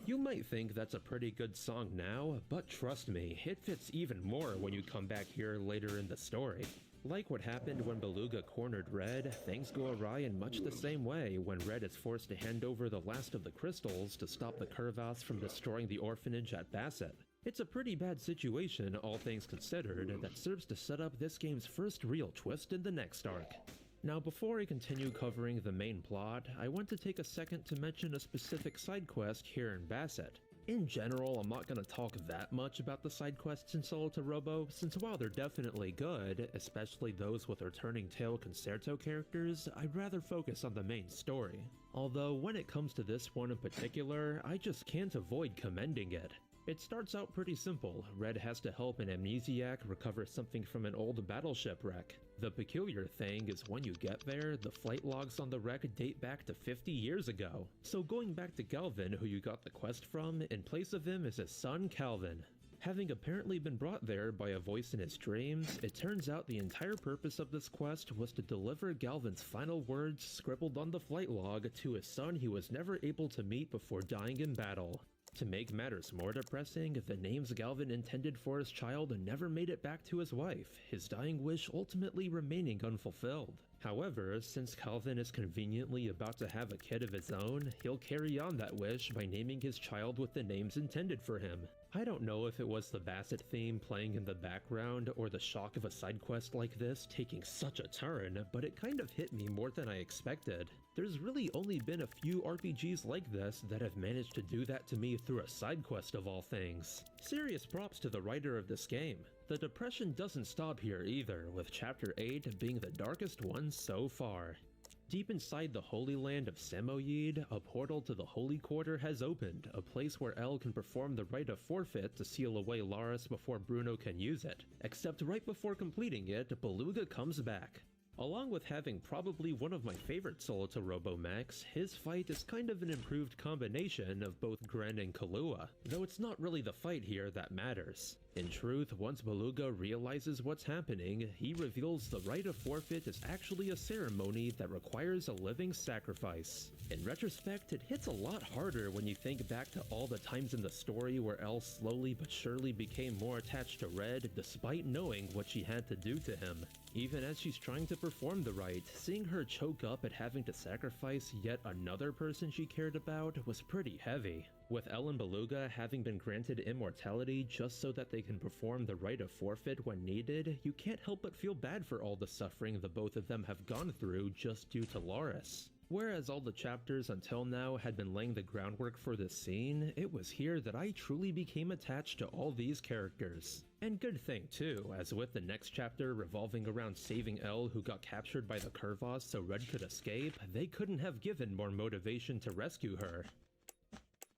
You might think that's a pretty good song now, but trust me, it fits even more when you come back here later in the story. Like what happened when Beluga cornered Red, things go awry in much the same way when Red is forced to hand over the last of the crystals to stop the Curvas from destroying the orphanage at Basset. It's a pretty bad situation, all things considered, that serves to set up this game's first real twist in the next arc. Now, before I continue covering the main plot, I want to take a second to mention a specific side quest here in Basset. In general, I'm not going to talk that much about the side quests in Solo to Robo, since while they're definitely good, especially those with returning Tail Concerto characters, I'd rather focus on the main story. Although, when it comes to this one in particular, I just can't avoid commending it. It starts out pretty simple. Red has to help an amnesiac recover something from an old battleship wreck. The peculiar thing is when you get there, the flight logs on the wreck date back to 50 years ago. So going back to Galvin, who you got the quest from, in place of him is his son Calvin. Having apparently been brought there by a voice in his dreams, it turns out the entire purpose of this quest was to deliver Galvin's final words scribbled on the flight log to his son he was never able to meet before dying in battle. To make matters more depressing, the names Galvin intended for his child never made it back to his wife, his dying wish ultimately remaining unfulfilled. However, since Calvin is conveniently about to have a kid of his own, he'll carry on that wish by naming his child with the names intended for him. I don't know if it was the Basset theme playing in the background or the shock of a side quest like this taking such a turn, but it kind of hit me more than I expected. There's really only been a few RPGs like this that have managed to do that to me through a side quest of all things. Serious props to the writer of this game. The depression doesn't stop here either, with Chapter 8 being the darkest one so far. Deep inside the Holy Land of Samoyed, a portal to the Holy Quarter has opened, a place where El can perform the rite of forfeit to seal away Laris before Bruno can use it. Except right before completing it, Beluga comes back. Along with having probably one of my favorite Solo to Robo mechs, his fight is kind of an improved combination of both Gren and Kahlua, though it's not really the fight here that matters. In truth, once Beluga realizes what's happening, he reveals the rite of forfeit is actually a ceremony that requires a living sacrifice. In retrospect, it hits a lot harder when you think back to all the times in the story where Elle slowly but surely became more attached to Red despite knowing what she had to do to him. Even as she's trying to perform the rite, seeing her choke up at having to sacrifice yet another person she cared about was pretty heavy. With Elle and Beluga having been granted immortality just so that they can perform the rite of forfeit when needed, you can't help but feel bad for all the suffering the both of them have gone through just due to Laris. Whereas all the chapters until now had been laying the groundwork for this scene, it was here that I truly became attached to all these characters. And good thing too, as with the next chapter revolving around saving Elle who got captured by the Curvas so Red could escape, they couldn't have given more motivation to rescue her.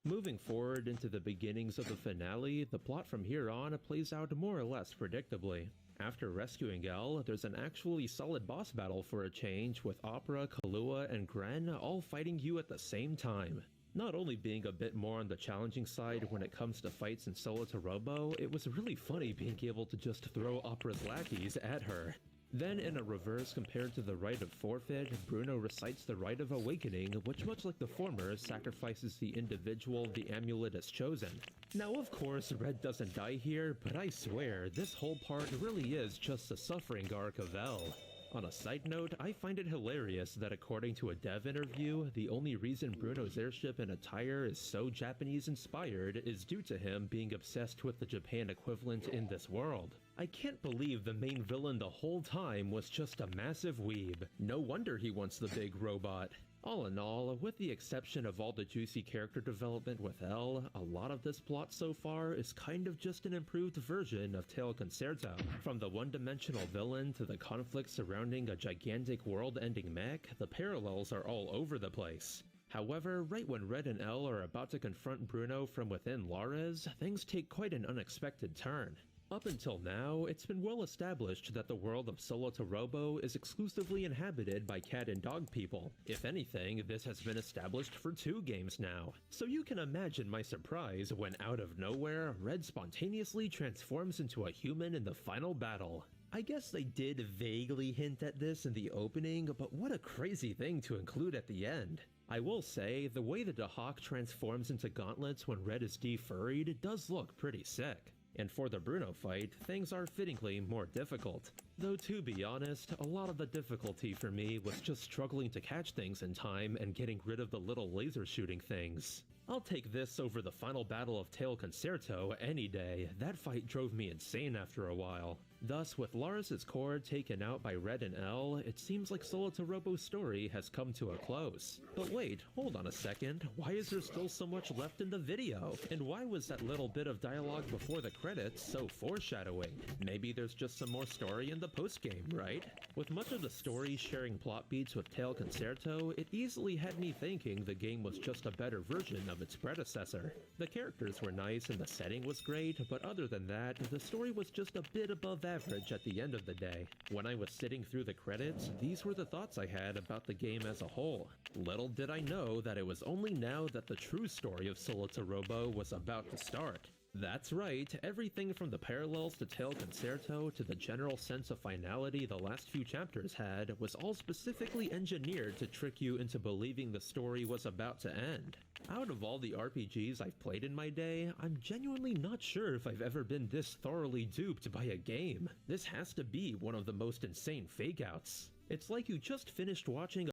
Moving forward into the beginnings of the finale, the plot from here on plays out more or less predictably. After rescuing Elle, there's an actually solid boss battle for a change, with Opera, Kahlua, and Gren all fighting you at the same time. Not only being a bit more on the challenging side when it comes to fights in Solo to Robo, it was really funny being able to just throw Opera's lackeys at her. Then in a reverse compared to the Rite of Forfeit, Bruno recites the Rite of Awakening, which much like the former, sacrifices the individual the amulet has chosen. Now of course, Red doesn't die here, but I swear, this whole part really is just the suffering arc of Elle. On a side note, I find it hilarious that according to a dev interview, the only reason Bruno's airship and attire is so Japanese-inspired is due to him being obsessed with the Japan equivalent in this world. I can't believe the main villain the whole time was just a massive weeb. No wonder he wants the big robot. All in all, with the exception of all the juicy character development with L, a lot of this plot so far is kind of just an improved version of Tail Concerto. From the one-dimensional villain to the conflict surrounding a gigantic world-ending mech, the parallels are all over the place. However, right when Red and L are about to confront Bruno from within Lares, things take quite an unexpected turn. Up until now, it's been well established that the world of Solotorobo is exclusively inhabited by cat and dog people. If anything, this has been established for 2 games now. So you can imagine my surprise when out of nowhere, Red spontaneously transforms into a human in the final battle. I guess they did vaguely hint at this in the opening, but what a crazy thing to include at the end. I will say, the way that the Hawk transforms into gauntlets when Red is defurried does look pretty sick. And for the Bruno fight, things are fittingly more difficult. Though to be honest, a lot of the difficulty for me was just struggling to catch things in time and getting rid of the little laser shooting things. I'll take this over the final battle of Tail Concerto any day. That fight drove me insane after a while. Thus, with Lares' core taken out by Red and L, it seems like Solotorobo's story has come to a close. But wait, hold on a second, why is there still so much left in the video? And why was that little bit of dialogue before the credits so foreshadowing? Maybe there's just some more story in the post-game, right? With much of the story sharing plot beats with Tail Concerto, it easily had me thinking the game was just a better version of its predecessor. The characters were nice and the setting was great, but other than that, the story was just a bit above average at the end of the day. When I was sitting through the credits, these were the thoughts I had about the game as a whole. Little did I know that it was only now that the true story of Solotorobo was about to start. That's right, everything from the parallels to Tail Concerto to the general sense of finality the last few chapters had was all specifically engineered to trick you into believing the story was about to end. Out of all the RPGs I've played in my day, I'm genuinely not sure if I've ever been this thoroughly duped by a game. This has to be one of the most insane fake-outs. It's like you just finished watching a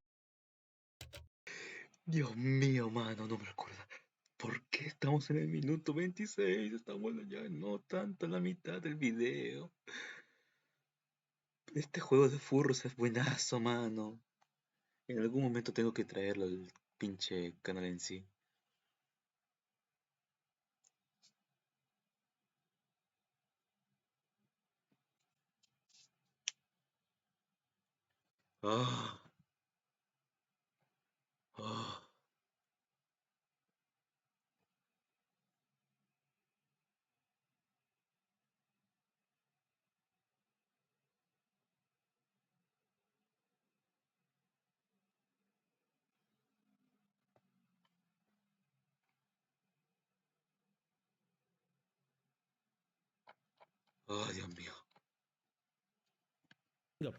Dios mío, mano, no me recuerda. ¿Por qué estamos en el minuto 26? Estamos ya no tanto en la mitad del video. Este juego de furros es buenazo, mano. En algún momento tengo que traerlo al pinche canal en sí. Ah. Ah. Oh, Dios mío.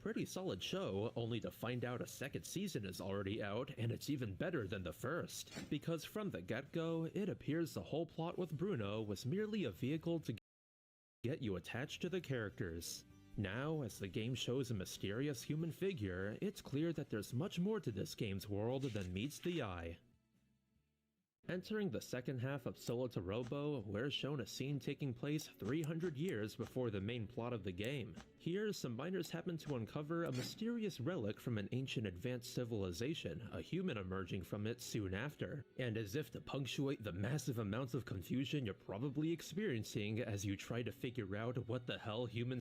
pretty solid show, only to find out a second season is already out and it's even better than the first. Because from the get-go, it appears the whole plot with Bruno was merely a vehicle to get you attached to the characters. Now, as the game shows a mysterious human figure, it's clear that there's much more to this game's world than meets the eye. Entering the second half of Solotorobo, we're shown a scene taking place 300 years before the main plot of the game. Here, some miners happen to uncover a mysterious relic from an ancient advanced civilization, a human emerging from it soon after. And as if to punctuate the massive amounts of confusion you're probably experiencing as you try to figure out what the hell humans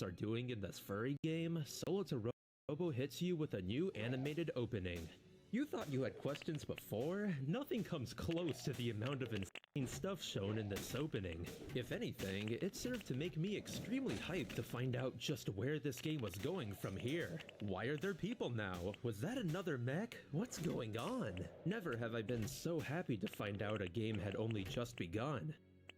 are doing in this furry game, Solotorobo hits you with a new animated opening. You thought you had questions before? Nothing comes close to the amount of insane stuff shown in this opening. If anything, it served to make me extremely hyped to find out just where this game was going from here. Why are there people now? Was that another mech? What's going on? Never have I been so happy to find out a game had only just begun.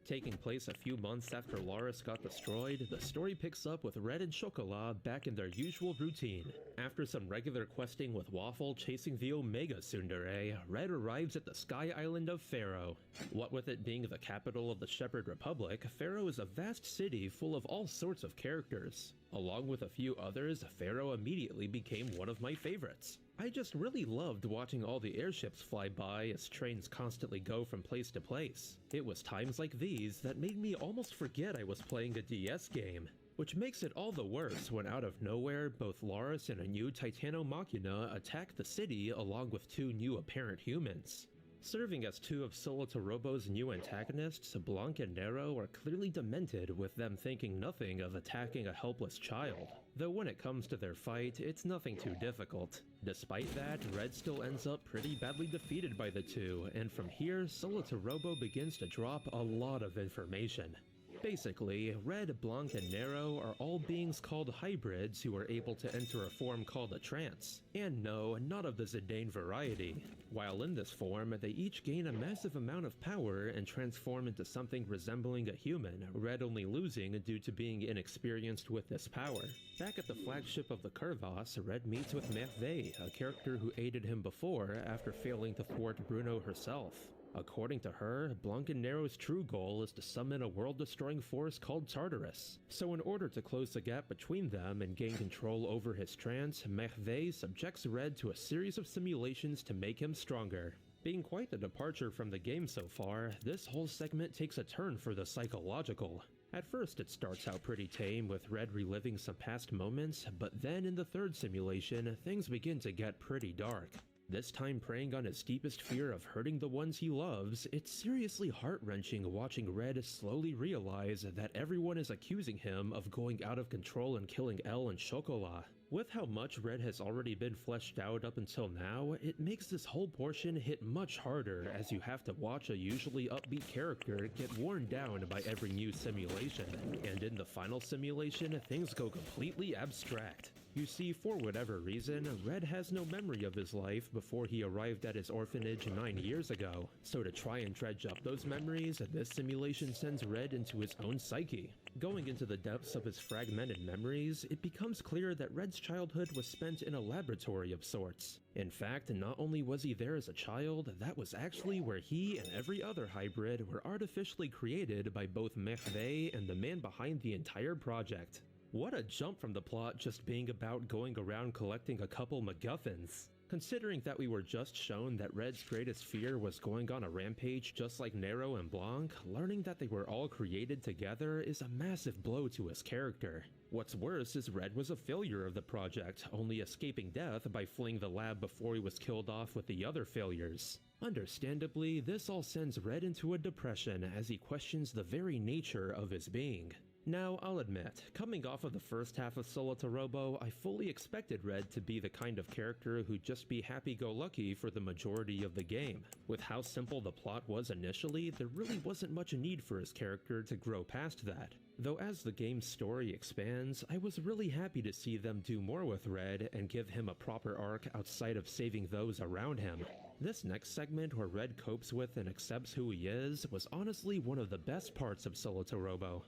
Taking place a few months after Laurus got destroyed, the story picks up with Red and Chocolat back in their usual routine. After some regular questing with Waffle chasing the Omega Tsundere, Red arrives at the sky island of Pharaoh. What with it being the capital of the Shepherd Republic, Pharaoh is a vast city full of all sorts of characters. Along with a few others, Pharaoh immediately became one of my favorites. I just really loved watching all the airships fly by as trains constantly go from place to place. It was times like these that made me almost forget I was playing a DS game. Which makes it all the worse when out of nowhere, both Laurus and a new Titano Machina attack the city along with two new apparent humans. Serving as two of Solotorobo's new antagonists, Blanc and Nero are clearly demented, with them thinking nothing of attacking a helpless child. Though when it comes to their fight, it's nothing too difficult. Despite that, Red still ends up pretty badly defeated by the two, and from here, Solotorobo begins to drop a lot of information. Basically, Red, Blanc, and Nero are all beings called hybrids who are able to enter a form called a trance. And no, not of the Zidane variety. While in this form, they each gain a massive amount of power and transform into something resembling a human, Red only losing due to being inexperienced with this power. Back at the flagship of the Curvas, Red meets with Merveille, a character who aided him before after failing to thwart Bruno herself. According to her, Blanc and Nero's true goal is to summon a world-destroying force called Tartarus. So in order to close the gap between them and gain control over his trance, Merveille subjects Red to a series of simulations to make him stronger. Being quite the departure from the game so far, this whole segment takes a turn for the psychological. At first it starts out pretty tame with Red reliving some past moments, but then in the third simulation, things begin to get pretty dark. This time preying on his deepest fear of hurting the ones he loves, it's seriously heart-wrenching watching Red slowly realize that everyone is accusing him of going out of control and killing Elle and Chocolat. With how much Red has already been fleshed out up until now, it makes this whole portion hit much harder as you have to watch a usually upbeat character get worn down by every new simulation. And in the final simulation, things go completely abstract. You see, for whatever reason, Red has no memory of his life before he arrived at his orphanage 9 years ago. So to try and dredge up those memories, this simulation sends Red into his own psyche. Going into the depths of his fragmented memories, it becomes clear that Red's childhood was spent in a laboratory of sorts. In fact, not only was he there as a child, that was actually where he and every other hybrid were artificially created by both Merveille and the man behind the entire project. What a jump from the plot just being about going around collecting a couple MacGuffins. Considering that we were just shown that Red's greatest fear was going on a rampage just like Nero and Blanc, learning that they were all created together is a massive blow to his character. What's worse is Red was a failure of the project, only escaping death by fleeing the lab before he was killed off with the other failures. Understandably, this all sends Red into a depression as he questions the very nature of his being. Now, I'll admit, coming off of the first half of Solotorobo, I fully expected Red to be the kind of character who'd just be happy-go-lucky for the majority of the game. With how simple the plot was initially, there really wasn't much need for his character to grow past that. Though as the game's story expands, I was really happy to see them do more with Red and give him a proper arc outside of saving those around him. This next segment where Red copes with and accepts who he is was honestly one of the best parts of Solotorobo.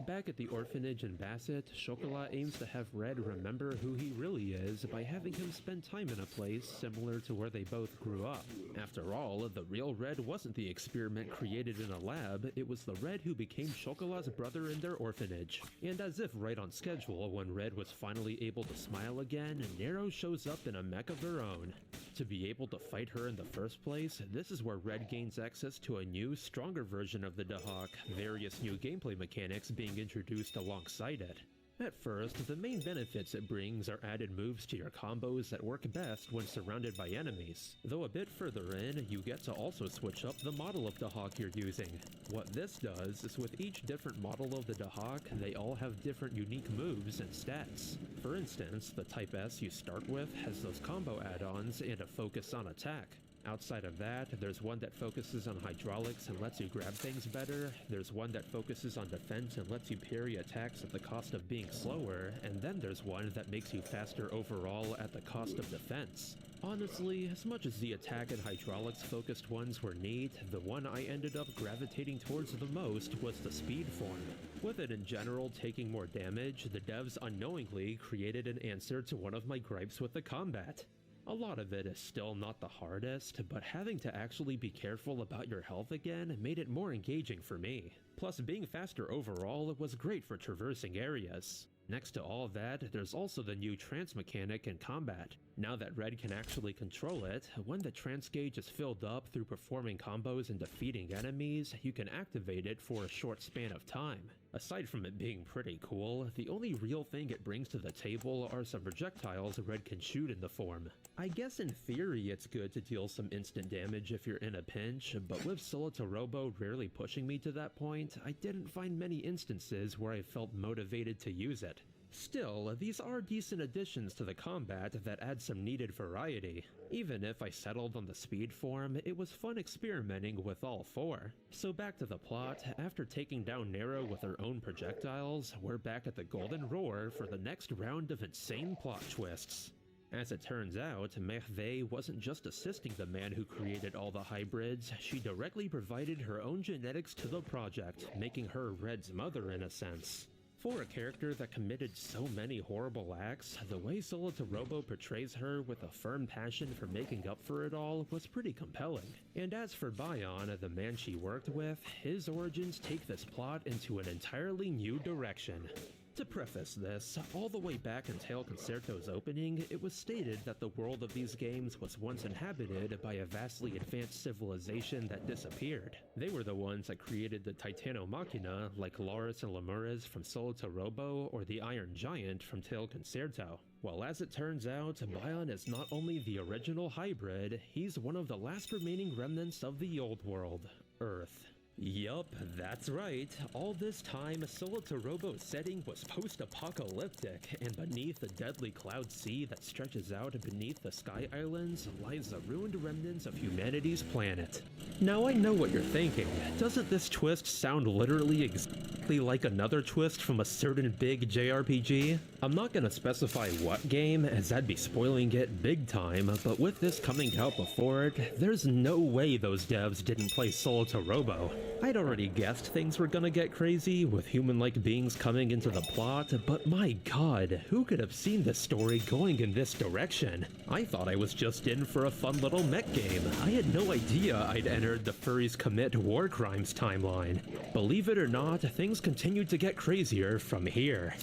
Back at the orphanage in Bassett, Chocolat aims to have Red remember who he really is by having him spend time in a place similar to where they both grew up. After all, the real Red wasn't the experiment created in a lab, it was the Red who became Chocolat's brother in their orphanage. And as if right on schedule, when Red was finally able to smile again, Nero shows up in a mech of her own. To be able to fight her in the first place, this is where Red gains access to a new, stronger version of the Dahak, various new gameplay mechanics being introduced alongside it. At first, the main benefits it brings are added moves to your combos that work best when surrounded by enemies, though a bit further in, you get to also switch up the model of Dahak you're using. What this does is with each different model of the Dahak, they all have different unique moves and stats. For instance, the Type S you start with has those combo add-ons and a focus on attack. Outside of that, there's one that focuses on hydraulics and lets you grab things better, there's one that focuses on defense and lets you parry attacks at the cost of being slower, and then there's one that makes you faster overall at the cost of defense. Honestly, as much as the attack and hydraulics focused ones were neat, the one I ended up gravitating towards the most was the speed form. With it in general taking more damage, the devs unknowingly created an answer to one of my gripes with the combat. A lot of it is still not the hardest, but having to actually be careful about your health again made it more engaging for me. Plus, being faster overall was great for traversing areas. Next to all that, there's also the new trance mechanic in combat. Now that Red can actually control it, when the trance gauge is filled up through performing combos and defeating enemies, you can activate it for a short span of time. Aside from it being pretty cool, the only real thing it brings to the table are some projectiles Red can shoot in the form. I guess in theory it's good to deal some instant damage if you're in a pinch, but with Solitorobo rarely pushing me to that point, I didn't find many instances where I felt motivated to use it. Still, these are decent additions to the combat that add some needed variety. Even if I settled on the speed form, it was fun experimenting with all four. So back to the plot, after taking down Nero with her own projectiles, we're back at the Golden Roar for the next round of insane plot twists. As it turns out, Merveille wasn't just assisting the man who created all the hybrids, she directly provided her own genetics to the project, making her Red's mother in a sense. For a character that committed so many horrible acts, the way Solitorobo portrays her with a firm passion for making up for it all was pretty compelling. And as for Bion, the man she worked with, his origins take this plot into an entirely new direction. To preface this, all the way back in Tail Concerto's opening, it was stated that the world of these games was once inhabited by a vastly advanced civilization that disappeared. They were the ones that created the Titano Machina, like Laurus and Lemures from Solitorobo or the Iron Giant from Tail Concerto. Well, as it turns out, Bion is not only the original hybrid, he's one of the last remaining remnants of the old world, Earth. Yup, that's right. All this time, Solitorobo's setting was post-apocalyptic, and beneath the deadly cloud sea that stretches out beneath the Sky Islands lies the ruined remnants of humanity's planet. Now I know what you're thinking. Doesn't this twist sound literally exactly like another twist from a certain big JRPG? I'm not gonna specify what game, as that'd be spoiling it big time, but with this coming out before it, there's no way those devs didn't play Solitorobo. I'd already guessed things were gonna get crazy, with human-like beings coming into the plot, but my god, who could have seen this story going in this direction? I thought I was just in for a fun little mech game. I had no idea I'd entered the Furries Commit War Crimes timeline. Believe it or not, things continued to get crazier from here.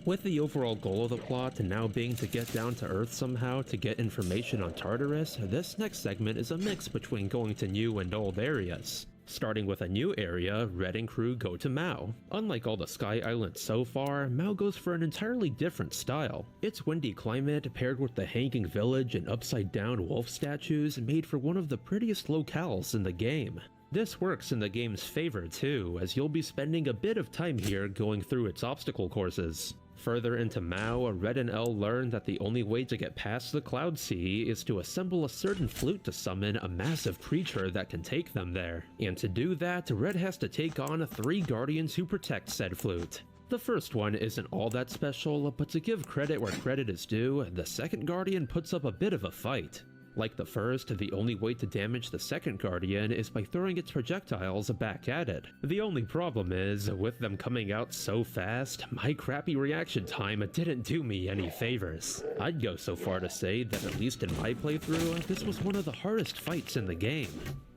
With the overall goal of the plot now being to get down to Earth somehow to get information on Tartarus, this next segment is a mix between going to new and old areas. Starting with a new area, Red and crew go to Mao. Unlike all the Sky Islands so far, Mao goes for an entirely different style. Its windy climate paired with the hanging village and upside-down wolf statues made for one of the prettiest locales in the game. This works in the game's favor too, as you'll be spending a bit of time here going through its obstacle courses. Further into Mao, Red and L learn that the only way to get past the Cloud Sea is to assemble a certain flute to summon a massive creature that can take them there. And to do that, Red has to take on 3 guardians who protect said flute. The first one isn't all that special, but to give credit where credit is due, the second guardian puts up a bit of a fight. Like the first, the only way to damage the second guardian is by throwing its projectiles back at it. The only problem is, with them coming out so fast, my crappy reaction time didn't do me any favors. I'd go so far to say that at least in my playthrough, this was one of the hardest fights in the game.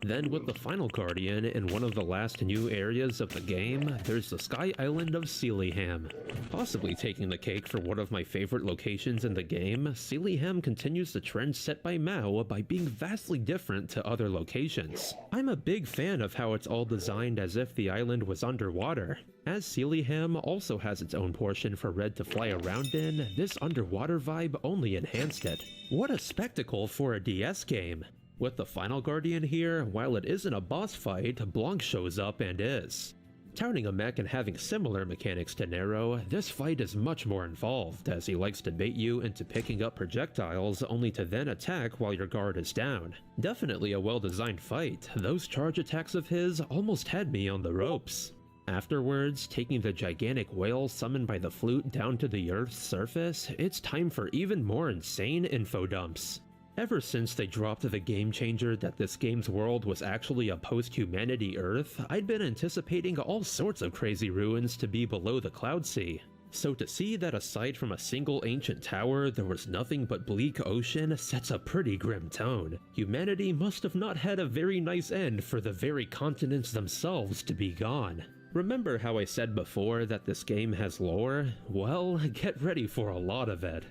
Then with the final guardian in one of the last new areas of the game, there's the Sky Island of Sealyham. Possibly taking the cake for one of my favorite locations in the game, Sealyham continues the trend set by Mao by being vastly different to other locations. I'm a big fan of how it's all designed as if the island was underwater. As Sealyham also has its own portion for Red to fly around in, this underwater vibe only enhanced it. What a spectacle for a DS game! With the final guardian here, while it isn't a boss fight, Blanc shows up and is. Touting a mech and having similar mechanics to Nero, this fight is much more involved, as he likes to bait you into picking up projectiles only to then attack while your guard is down. Definitely a well-designed fight. Those charge attacks of his almost had me on the ropes. Afterwards, taking the gigantic whale summoned by the flute down to the Earth's surface, it's time for even more insane info dumps. Ever since they dropped the game changer that this game's world was actually a post-humanity Earth, I'd been anticipating all sorts of crazy ruins to be below the Cloud Sea. So to see that aside from a single ancient tower, there was nothing but bleak ocean sets a pretty grim tone. Humanity must have not had a very nice end for the very continents themselves to be gone. Remember how I said before that this game has lore? Well, get ready for a lot of it.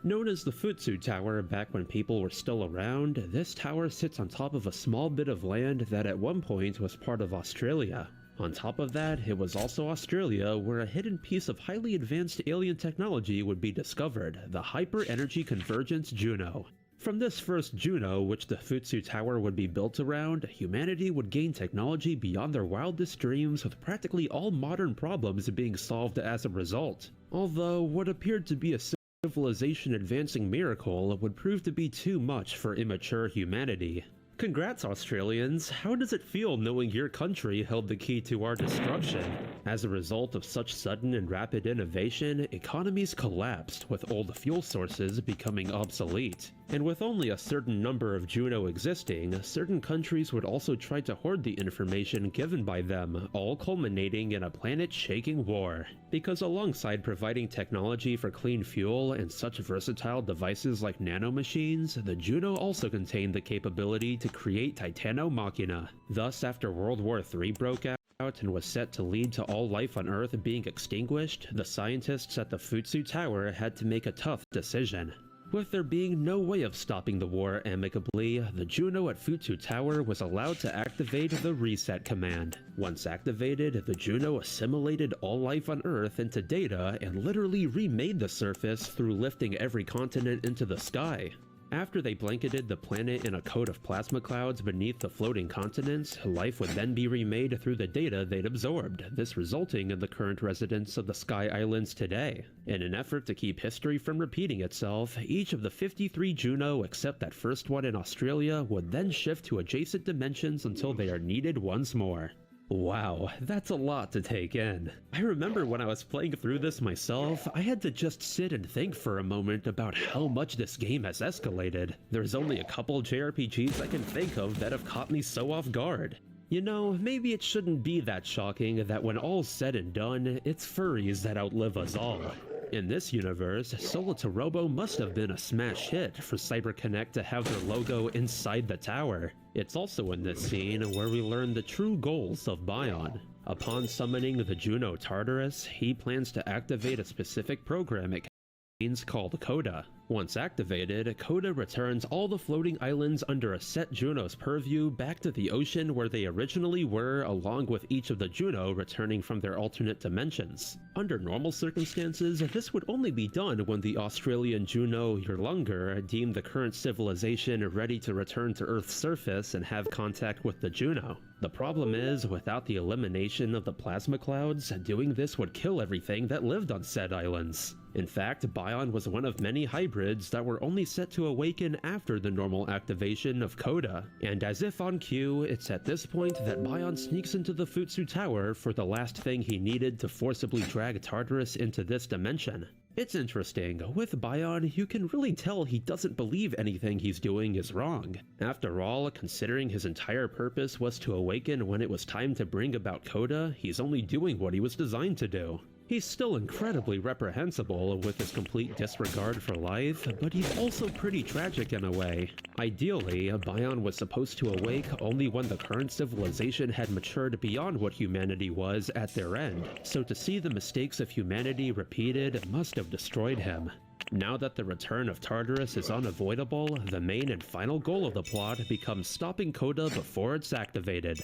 Known as the Futsu Tower back when people were still around, this tower sits on top of a small bit of land that at one point was part of Australia. On top of that, it was also Australia where a hidden piece of highly advanced alien technology would be discovered, the Hyper-Energy Convergence Juno. From this first Juno, which the Futsu Tower would be built around, humanity would gain technology beyond their wildest dreams, with practically all modern problems being solved as a result. Although, what appeared to be a civilization advancing miracle would prove to be too much for immature humanity. Congrats, Australians! How does it feel knowing your country held the key to our destruction? As a result of such sudden and rapid innovation, economies collapsed, with old fuel sources becoming obsolete. And with only a certain number of Juno existing, certain countries would also try to hoard the information given by them, all culminating in a planet-shaking war. Because alongside providing technology for clean fuel and such versatile devices like nanomachines, the Juno also contained the capability to create Titano Machina. Thus, after World War III broke out and was set to lead to all life on Earth being extinguished, the scientists at the Futsu Tower had to make a tough decision. With there being no way of stopping the war amicably, the Juno at Futsu Tower was allowed to activate the Reset command. Once activated, the Juno assimilated all life on Earth into data and literally remade the surface through lifting every continent into the sky. After they blanketed the planet in a coat of plasma clouds beneath the floating continents, life would then be remade through the data they'd absorbed, this resulting in the current residents of the Sky Islands today. In an effort to keep history from repeating itself, each of the 53 Juno except that first one in Australia would then shift to adjacent dimensions until they are needed once more. Wow, that's a lot to take in. I remember when I was playing through this myself, I had to just sit and think for a moment about how much this game has escalated. There's only a couple JRPGs I can think of that have caught me so off guard. You know, maybe it shouldn't be that shocking that when all's said and done, it's furries that outlive us all. In this universe, Solitarobo must have been a smash hit for CyberConnect to have their logo inside the tower. It's also in this scene where we learn the true goals of Bion. Upon summoning the Juno Tartarus, he plans to activate a specific program it contains called Coda. Once activated, Coda returns all the floating islands under a set Juno's purview back to the ocean where they originally were, along with each of the Juno returning from their alternate dimensions. Under normal circumstances, this would only be done when the Australian Juno Yurlunger deemed the current civilization ready to return to Earth's surface and have contact with the Juno. The problem is, without the elimination of the plasma clouds, doing this would kill everything that lived on said islands. In fact, Bion was one of many hybrids that were only set to awaken after the normal activation of Coda, and as if on cue, it's at this point that Bion sneaks into the Futsu Tower for the last thing he needed to forcibly drag Tartarus into this dimension. It's interesting, with Bion, you can really tell he doesn't believe anything he's doing is wrong. After all, considering his entire purpose was to awaken when it was time to bring about Coda, he's only doing what he was designed to do. He's still incredibly reprehensible with his complete disregard for life, but he's also pretty tragic in a way. Ideally, Bion was supposed to awake only when the current civilization had matured beyond what humanity was at their end, so to see the mistakes of humanity repeated must have destroyed him. Now that the return of Tartarus is unavoidable, the main and final goal of the plot becomes stopping Coda before it's activated.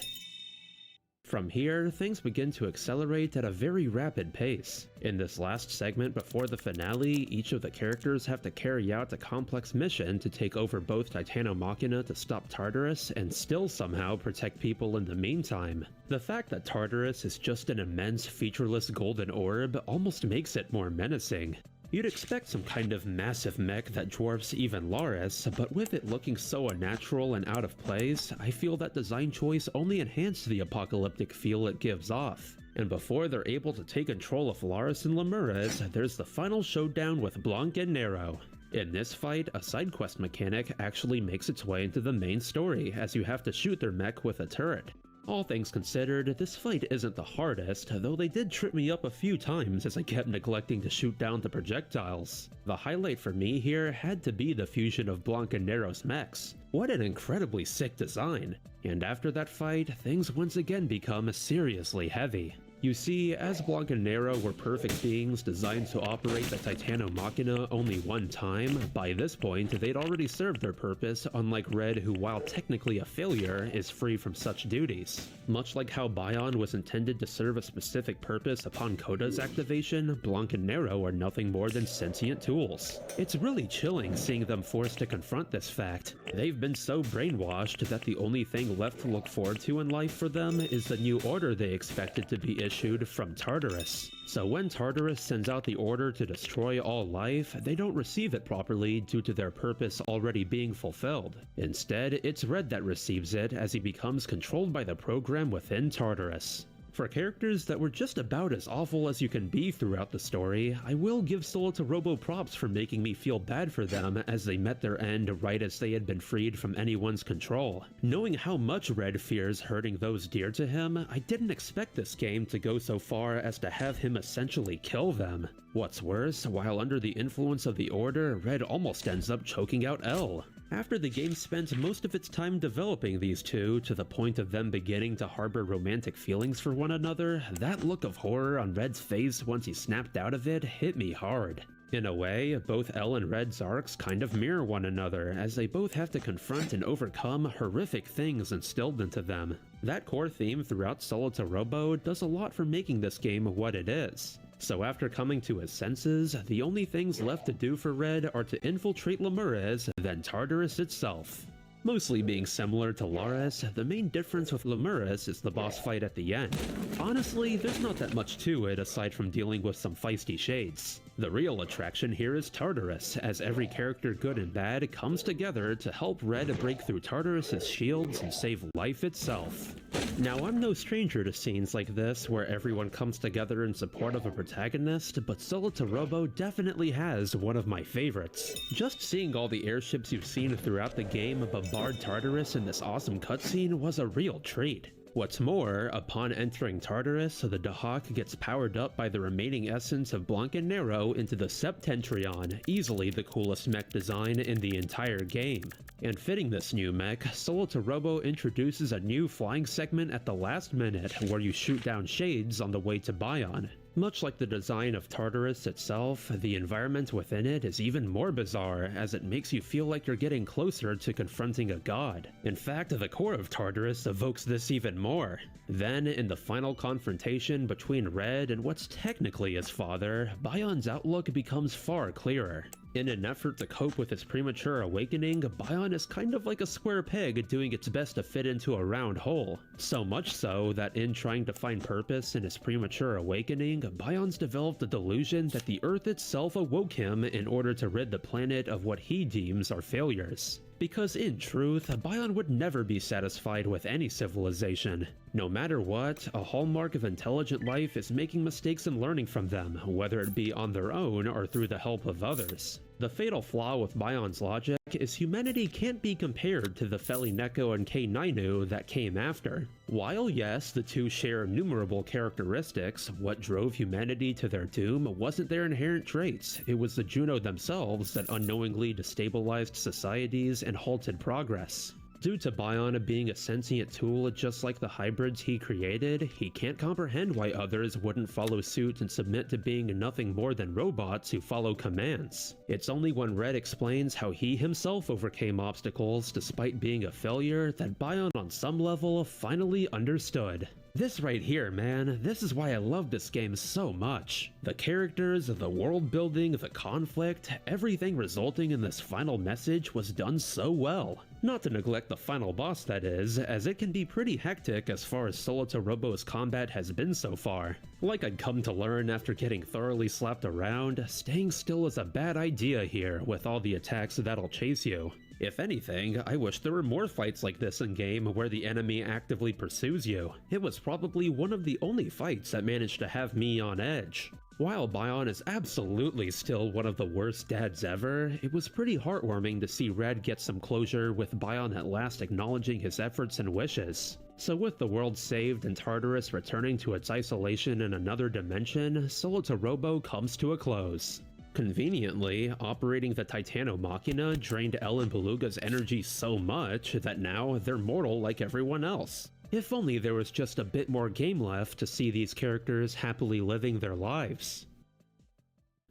From here, things begin to accelerate at a very rapid pace. In this last segment before the finale, each of the characters have to carry out a complex mission to take over both Titano Machina to stop Tartarus and still somehow protect people in the meantime. The fact that Tartarus is just an immense featureless golden orb almost makes it more menacing. You'd expect some kind of massive mech that dwarfs even Laris, but with it looking so unnatural and out of place, I feel that design choice only enhanced the apocalyptic feel it gives off. And before they're able to take control of Laris and Lemures, there's the final showdown with Blanc and Nero. In this fight, a side quest mechanic actually makes its way into the main story, as you have to shoot their mech with a turret. All things considered, this fight isn't the hardest, though they did trip me up a few times as I kept neglecting to shoot down the projectiles. The highlight for me here had to be the fusion of Blanc and Nero's mechs. What an incredibly sick design! And after that fight, things once again become seriously heavy. You see, as Blanc and Nero were perfect beings designed to operate the Titano Machina only one time, by this point they'd already served their purpose, unlike Red, who while technically a failure, is free from such duties. Much like how Bion was intended to serve a specific purpose upon Coda's activation, Blanc and Nero are nothing more than sentient tools. It's really chilling seeing them forced to confront this fact. They've been so brainwashed that the only thing left to look forward to in life for them is the new order they expected to be issued from Tartarus. So when Tartarus sends out the order to destroy all life, they don't receive it properly due to their purpose already being fulfilled. Instead, it's Red that receives it as he becomes controlled by the program within Tartarus. For characters that were just about as awful as you can be throughout the story, I will give Solitorobo props for making me feel bad for them as they met their end right as they had been freed from anyone's control. Knowing how much Red fears hurting those dear to him, I didn't expect this game to go so far as to have him essentially kill them. What's worse, while under the influence of the Order, Red almost ends up choking out L. After the game spent most of its time developing these two to the point of them beginning to harbor romantic feelings for one another, that look of horror on Red's face once he snapped out of it hit me hard. In a way, both L and Red's arcs kind of mirror one another, as they both have to confront and overcome horrific things instilled into them. That core theme throughout Solitorobo does a lot for making this game what it is. So after coming to his senses, the only things left to do for Red are to infiltrate Lemures, then Tartarus itself. Mostly being similar to Laris, the main difference with Lemures is the boss fight at the end. Honestly, there's not that much to it aside from dealing with some feisty shades. The real attraction here is Tartarus, as every character good and bad comes together to help Red break through Tartarus' shields and save life itself. Now, I'm no stranger to scenes like this where everyone comes together in support of a protagonist, but Solitorobo definitely has one of my favorites. Just seeing all the airships you've seen throughout the game bombard Tartarus in this awesome cutscene was a real treat. What's more, upon entering Tartarus, the Dahak gets powered up by the remaining essence of Blanc and Nero into the Septentrion, easily the coolest mech design in the entire game. And fitting this new mech, Solitorobo introduces a new flying segment at the last minute where you shoot down shades on the way to Bion. Much like the design of Tartarus itself, the environment within it is even more bizarre, as it makes you feel like you're getting closer to confronting a god. In fact, the core of Tartarus evokes this even more. Then, in the final confrontation between Red and what's technically his father, Bion's outlook becomes far clearer. In an effort to cope with his premature awakening, Bion is kind of like a square peg doing its best to fit into a round hole. So much so that in trying to find purpose in his premature awakening, Bion's developed a delusion that the Earth itself awoke him in order to rid the planet of what he deems are failures. Because in truth, Bion would never be satisfied with any civilization. No matter what, a hallmark of intelligent life is making mistakes and learning from them, whether it be on their own or through the help of others. The fatal flaw with Bion's logic is humanity can't be compared to the Felineko and K9 that came after. While yes, the two share innumerable characteristics, what drove humanity to their doom wasn't their inherent traits, it was the Juno themselves that unknowingly destabilized societies and halted progress. Due to Bion being a sentient tool just like the hybrids he created, he can't comprehend why others wouldn't follow suit and submit to being nothing more than robots who follow commands. It's only when Red explains how he himself overcame obstacles despite being a failure that Bion on some level finally understood. This right here, man, this is why I love this game so much. The characters, the world building, the conflict, everything resulting in this final message was done so well. Not to neglect the final boss, that is, as it can be pretty hectic as far as Solitorobo's combat has been so far. Like I'd come to learn after getting thoroughly slapped around, staying still is a bad idea here with all the attacks that'll chase you. If anything, I wish there were more fights like this in-game where the enemy actively pursues you. It was probably one of the only fights that managed to have me on edge. While Bion is absolutely still one of the worst dads ever, it was pretty heartwarming to see Red get some closure with Bion at last acknowledging his efforts and wishes. So with the world saved and Tartarus returning to its isolation in another dimension, Solitorobo comes to a close. Conveniently, operating the Titano Machina drained Ellen Beluga's energy so much that now they're mortal like everyone else. If only there was just a bit more game left to see these characters happily living their lives.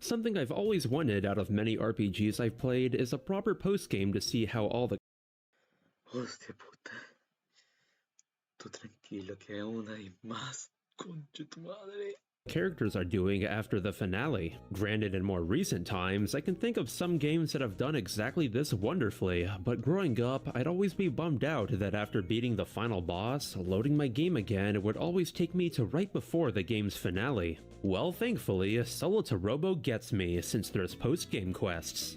Something I've always wanted out of many RPGs I've played is a proper postgame to see how all the Hostia puta. Tú tranquilo que aún hay más. Concha tu madre. characters are doing after the finale. Granted, in more recent times, I can think of some games that have done exactly this wonderfully, but growing up, I'd always be bummed out that after beating the final boss, loading my game again would always take me to right before the game's finale. Well, thankfully, Solitorobo gets me since there's post-game quests.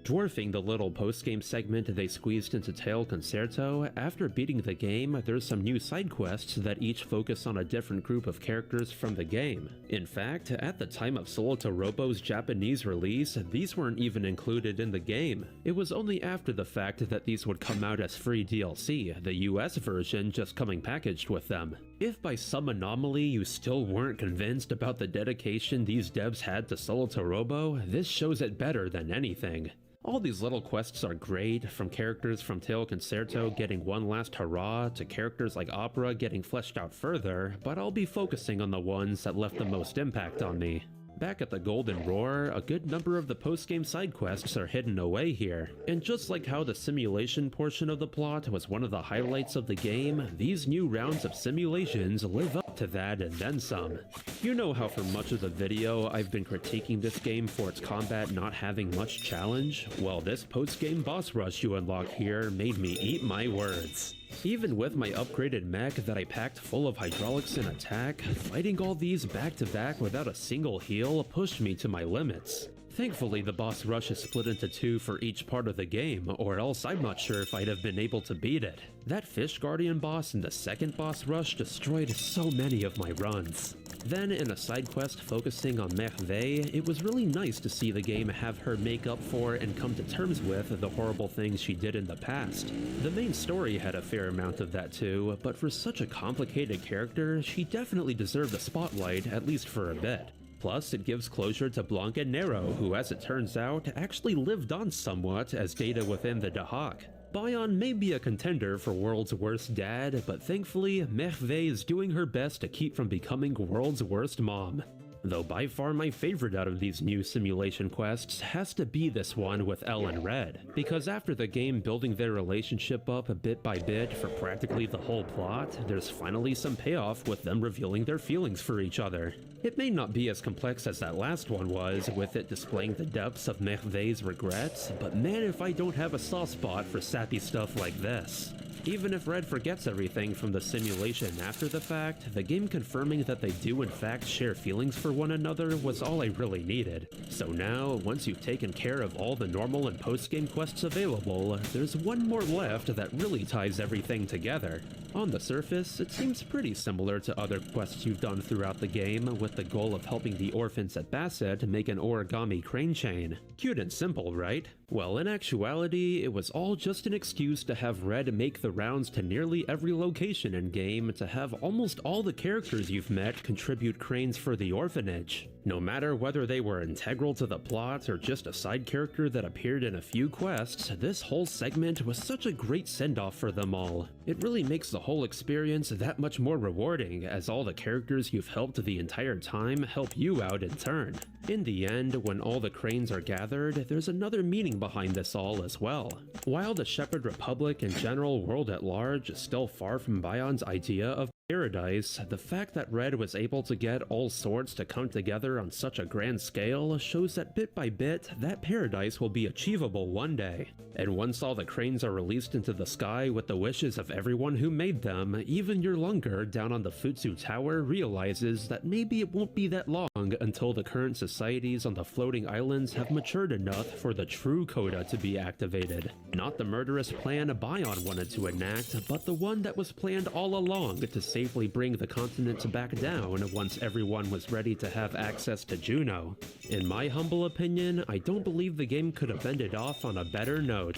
Dwarfing the little post-game segment they squeezed into Tail Concerto, after beating the game, there's some new side quests that each focus on a different group of characters from the game. In fact, at the time of Solitorobo's Japanese release, these weren't even included in the game. It was only after the fact that these would come out as free DLC, the US version just coming packaged with them. If by some anomaly you still weren't convinced about the dedication these devs had to Solitorobo, this shows it better than anything. All these little quests are great, from characters from Tail Concerto getting one last hurrah to characters like Opera getting fleshed out further, but I'll be focusing on the ones that left the most impact on me. Back at the Golden Roar, a good number of the post-game side quests are hidden away here, and just like how the simulation portion of the plot was one of the highlights of the game, these new rounds of simulations live up to that and then some. You know how for much of the video I've been critiquing this game for its combat not having much challenge? Well, this post-game boss rush you unlock here made me eat my words. Even with my upgraded mech that I packed full of hydraulics and attack, fighting all these back to back without a single heal pushed me to my limits. Thankfully, the boss rush is split into two for each part of the game, or else I'm not sure if I'd have been able to beat it. That Fish Guardian boss in the second boss rush destroyed so many of my runs. Then, in a side quest focusing on Merveille, it was really nice to see the game have her make up for and come to terms with the horrible things she did in the past. The main story had a fair amount of that too, but for such a complicated character, she definitely deserved the spotlight, at least for a bit. Plus, it gives closure to Blanc and Nero, who as it turns out, actually lived on somewhat as data within the Dahak. Bion may be a contender for World's Worst Dad, but thankfully, Merveille is doing her best to keep from becoming World's Worst Mom. Though by far my favorite out of these new simulation quests has to be this one with Elle and Red, because after the game building their relationship up bit by bit for practically the whole plot, there's finally some payoff with them revealing their feelings for each other. It may not be as complex as that last one was, with it displaying the depths of Merveille's regrets, but man if I don't have a soft spot for sappy stuff like this. Even if Red forgets everything from the simulation after the fact, the game confirming that they do in fact share feelings for one another was all I really needed. So now, once you've taken care of all the normal and post-game quests available, there's one more left that really ties everything together. On the surface, it seems pretty similar to other quests you've done throughout the game, with the goal of helping the orphans at Bassett make an origami crane chain. Cute and simple, right? Well, in actuality, it was all just an excuse to have Red make the rounds to nearly every location in-game to have almost all the characters you've met contribute cranes for the orphanage. No matter whether they were integral to the plot or just a side character that appeared in a few quests, this whole segment was such a great send-off for them all. It really makes the whole experience that much more rewarding, as all the characters you've helped the entire time help you out in turn. In the end, when all the cranes are gathered, there's another meaning behind this all as well. While the Shepherd Republic and general world at large is still far from Bion's idea of paradise, the fact that Red was able to get all sorts to come together on such a grand scale shows that bit by bit, that paradise will be achievable one day. And once all the cranes are released into the sky with the wishes of everyone who made them, even your lunger down on the Futsu Tower realizes that maybe it won't be that long until the current societies on the floating islands have matured enough for the true coda to be activated. Not the murderous plan Bion wanted to enact, but the one that was planned all along to safely bring the continent back down once everyone was ready to have access to Juno. In my humble opinion, I don't believe the game could have ended off on a better note.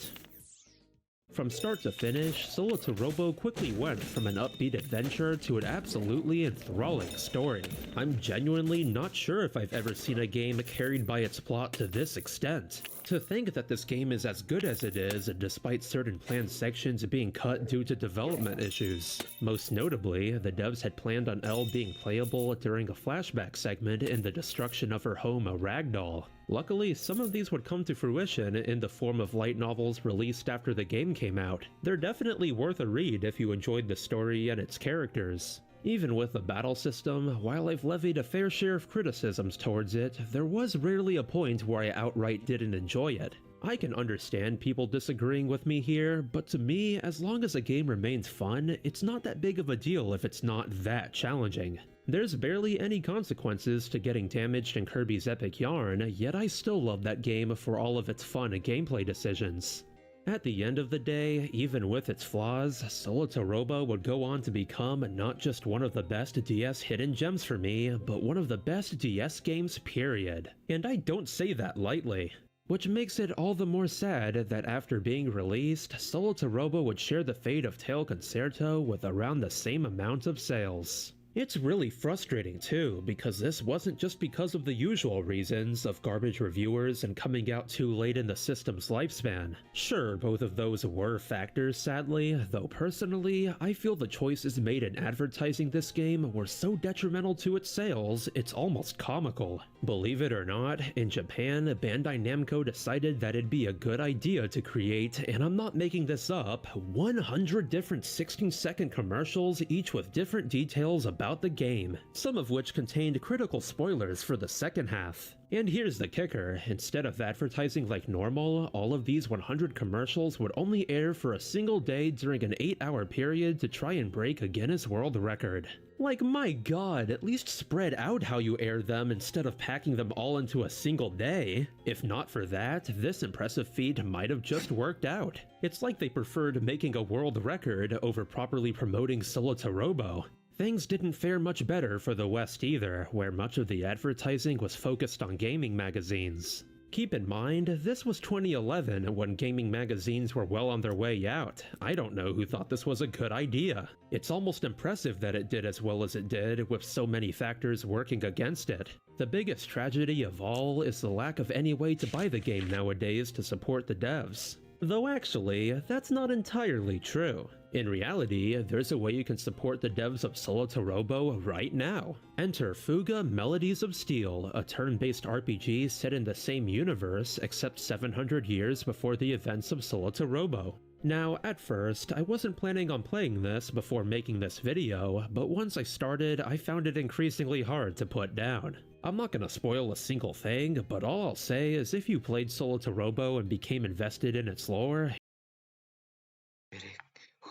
From start to finish, Solotorobo quickly went from an upbeat adventure to an absolutely enthralling story. I'm genuinely not sure if I've ever seen a game carried by its plot to this extent. To think that this game is as good as it is, despite certain planned sections being cut due to development issues. Most notably, the devs had planned on Elle being playable during a flashback segment in the destruction of her home, a ragdoll. Luckily, some of these would come to fruition in the form of light novels released after the game came out. They're definitely worth a read if you enjoyed the story and its characters. Even with the battle system, while I've levied a fair share of criticisms towards it, there was rarely a point where I outright didn't enjoy it. I can understand people disagreeing with me here, but to me, as long as a game remains fun, it's not that big of a deal if it's not that challenging. There's barely any consequences to getting damaged in Kirby's Epic Yarn, yet I still love that game for all of its fun gameplay decisions. At the end of the day, even with its flaws, Solotorobo would go on to become not just one of the best DS hidden gems for me, but one of the best DS games period. And I don't say that lightly. Which makes it all the more sad that after being released, Solotorobo would share the fate of Tail Concerto with around the same amount of sales. It's really frustrating too, because this wasn't just because of the usual reasons of garbage reviewers and coming out too late in the system's lifespan. Sure, both of those were factors sadly, though personally, I feel the choices made in advertising this game were so detrimental to its sales, it's almost comical. Believe it or not, in Japan, Bandai Namco decided that it'd be a good idea to create, and I'm not making this up, 100 different 16-second commercials, each with different details about the game, some of which contained critical spoilers for the second half. And here's the kicker, instead of advertising like normal, all of these 100 commercials would only air for a single day during an 8-hour period to try and break a Guinness World Record. Like, my god, at least spread out how you air them instead of packing them all into a single day. If not for that, this impressive feat might have just worked out. It's like they preferred making a world record over properly promoting Solotorobo. Things didn't fare much better for the West either, where much of the advertising was focused on gaming magazines. Keep in mind, this was 2011 when gaming magazines were well on their way out. I don't know who thought this was a good idea. It's almost impressive that it did as well as it did, with so many factors working against it. The biggest tragedy of all is the lack of any way to buy the game nowadays to support the devs. Though actually, that's not entirely true. In reality, there's a way you can support the devs of Solotorobo right now. Enter Fuga Melodies of Steel, a turn-based RPG set in the same universe except 700 years before the events of Solotorobo. Now, at first, I wasn't planning on playing this before making this video, but once I started, I found it increasingly hard to put down. I'm not gonna spoil a single thing, but all I'll say is if you played Solotorobo and became invested in its lore,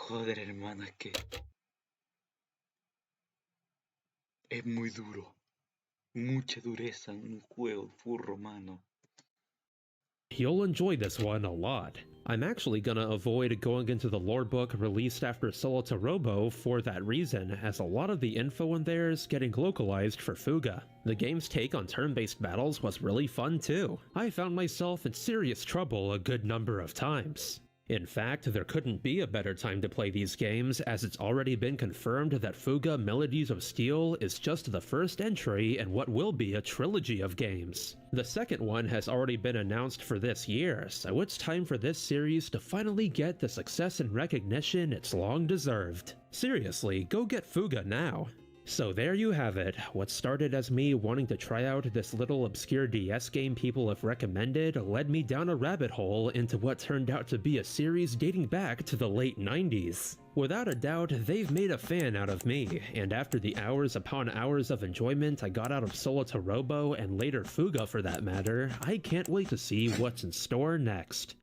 Joder, hermano, es que es muy duro. Mucha dureza en un juego furro, mano. you'll enjoy this one a lot. I'm actually gonna avoid going into the lore book released after Solotorobo for that reason, as a lot of the info in there is getting localized for Fuga. The game's take on turn-based battles was really fun too. I found myself in serious trouble a good number of times. In fact, there couldn't be a better time to play these games, as it's already been confirmed that Fuga Melodies of Steel is just the first entry in what will be a trilogy of games. The second one has already been announced for this year, so it's time for this series to finally get the success and recognition it's long deserved. Seriously, go get Fuga now. So there you have it. What started as me wanting to try out this little obscure DS game people have recommended led me down a rabbit hole into what turned out to be a series dating back to the late 90s. Without a doubt, they've made a fan out of me, and after the hours upon hours of enjoyment I got out of Solita Robo and later Fuga for that matter, I can't wait to see what's in store next.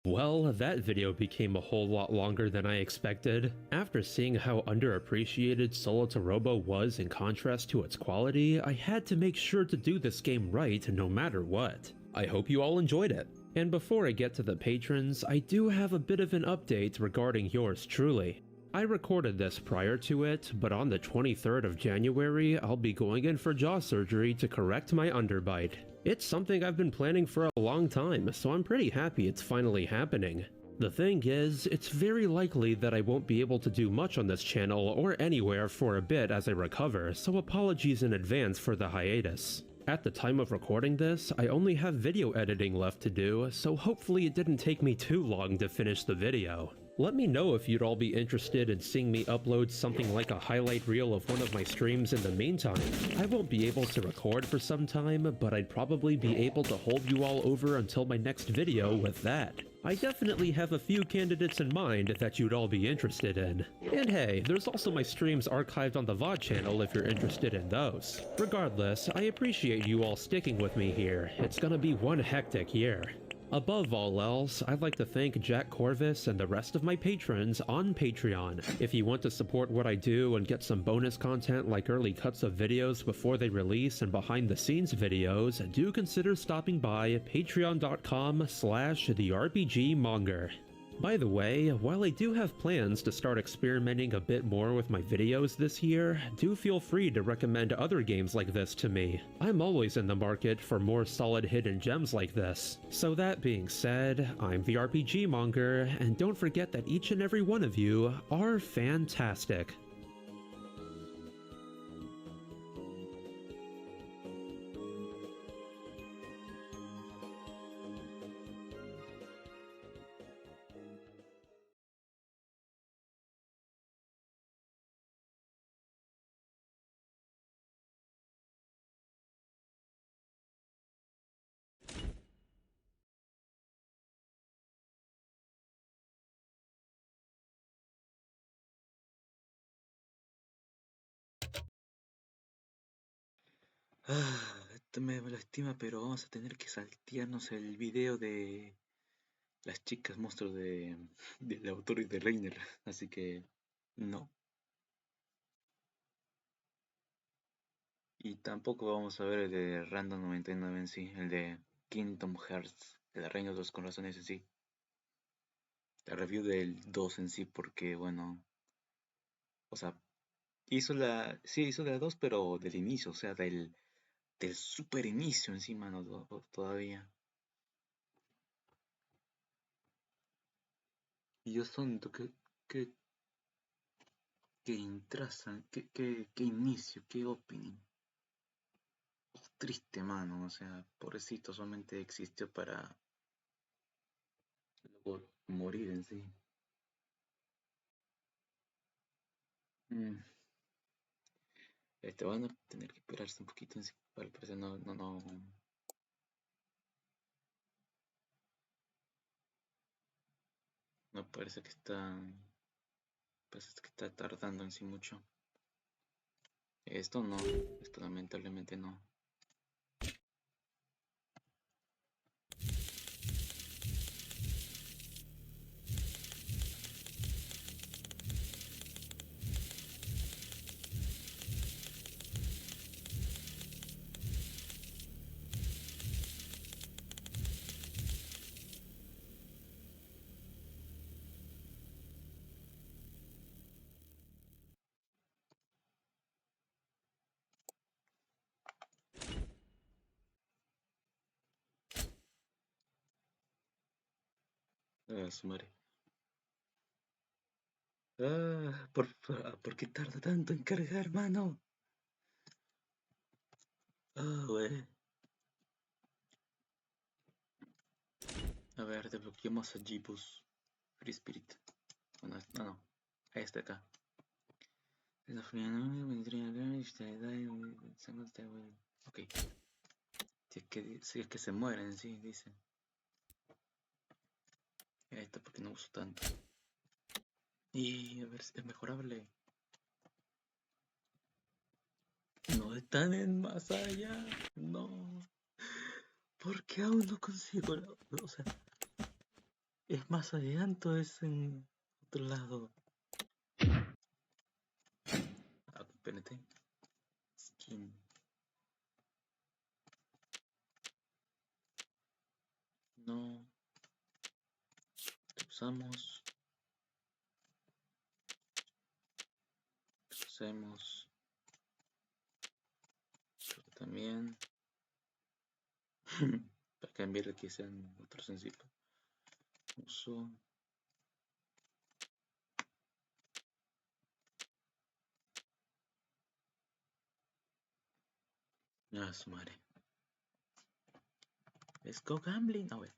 Well, that video became a whole lot longer than I expected. After seeing how underappreciated Solita Robo was in contrast to its quality, I had to make sure to do this game right no matter what. I hope you all enjoyed it. And before I get to the patrons, I do have a bit of an update regarding yours truly. I recorded this prior to it, but on the 23rd of January, I'll be going in for jaw surgery to correct my underbite. It's something I've been planning for a long time, so I'm pretty happy it's finally happening. The thing is, it's very likely that I won't be able to do much on this channel or anywhere for a bit as I recover, so apologies in advance for the hiatus. At the time of recording this, I only have video editing left to do, so hopefully it didn't take me too long to finish the video. Let me know if you'd all be interested in seeing me upload something like a highlight reel of one of my streams in the meantime. I won't be able to record for some time, but I'd probably be able to hold you all over until my next video with that. I definitely have a few candidates in mind that you'd all be interested in. And hey, there's also my streams archived on the VOD channel if you're interested in those. Regardless, I appreciate you all sticking with me here. It's gonna be one hectic year. Above all else, I'd like to thank Jack Corvus and the rest of my patrons on Patreon. If you want to support what I do and get some bonus content like early cuts of videos before they release and behind the scenes videos, do consider stopping by patreon.com/therpgmonger. By the way, while I do have plans to start experimenting a bit more with my videos this year, do feel free to recommend other games like this to me. I'm always in the market for more solid hidden gems like this. So that being said, I'm the RPG Monger, and don't forget that each and every one of you are fantastic. Esto me lastima, pero vamos a tener que saltearnos el video de las chicas monstruos del autor y de Reiner. Así que no. Y tampoco vamos a ver el de Random 99 en sí, el de Kingdom Hearts, el de Reino de los Corazones en sí. La review del 2 en sí, porque bueno, o sea, hizo la 2, pero del inicio, o sea, del super inicio encima, no todavía. Y yo siento que intrazan, que inicio, que opening. Triste, mano, o sea, pobrecito, solamente existió para luego morir en sí. Van a tener que esperarse un poquito en sí, al parecer no. No parece que está tardando en sí mucho. Esto lamentablemente no. Su madre. ¿Por qué tarda tanto en cargar, mano? Güey. A ver, desbloqueamos a Jeepus Free Spirit. Bueno, no. A este acá. Ok. Si es que se mueren, sí, dice. Esto porque no uso tanto. Y a ver si es mejorable. No están en más allá. No. ¿Por qué aún no consigo? O sea, es más adelante o es en otro lado. Ah, espérate. Skin. No. Usamos. Usemos. Creo que también. Para cambiar que sean otros sencillos. Uso. Ah, su madre. Let's go gambling. A ver.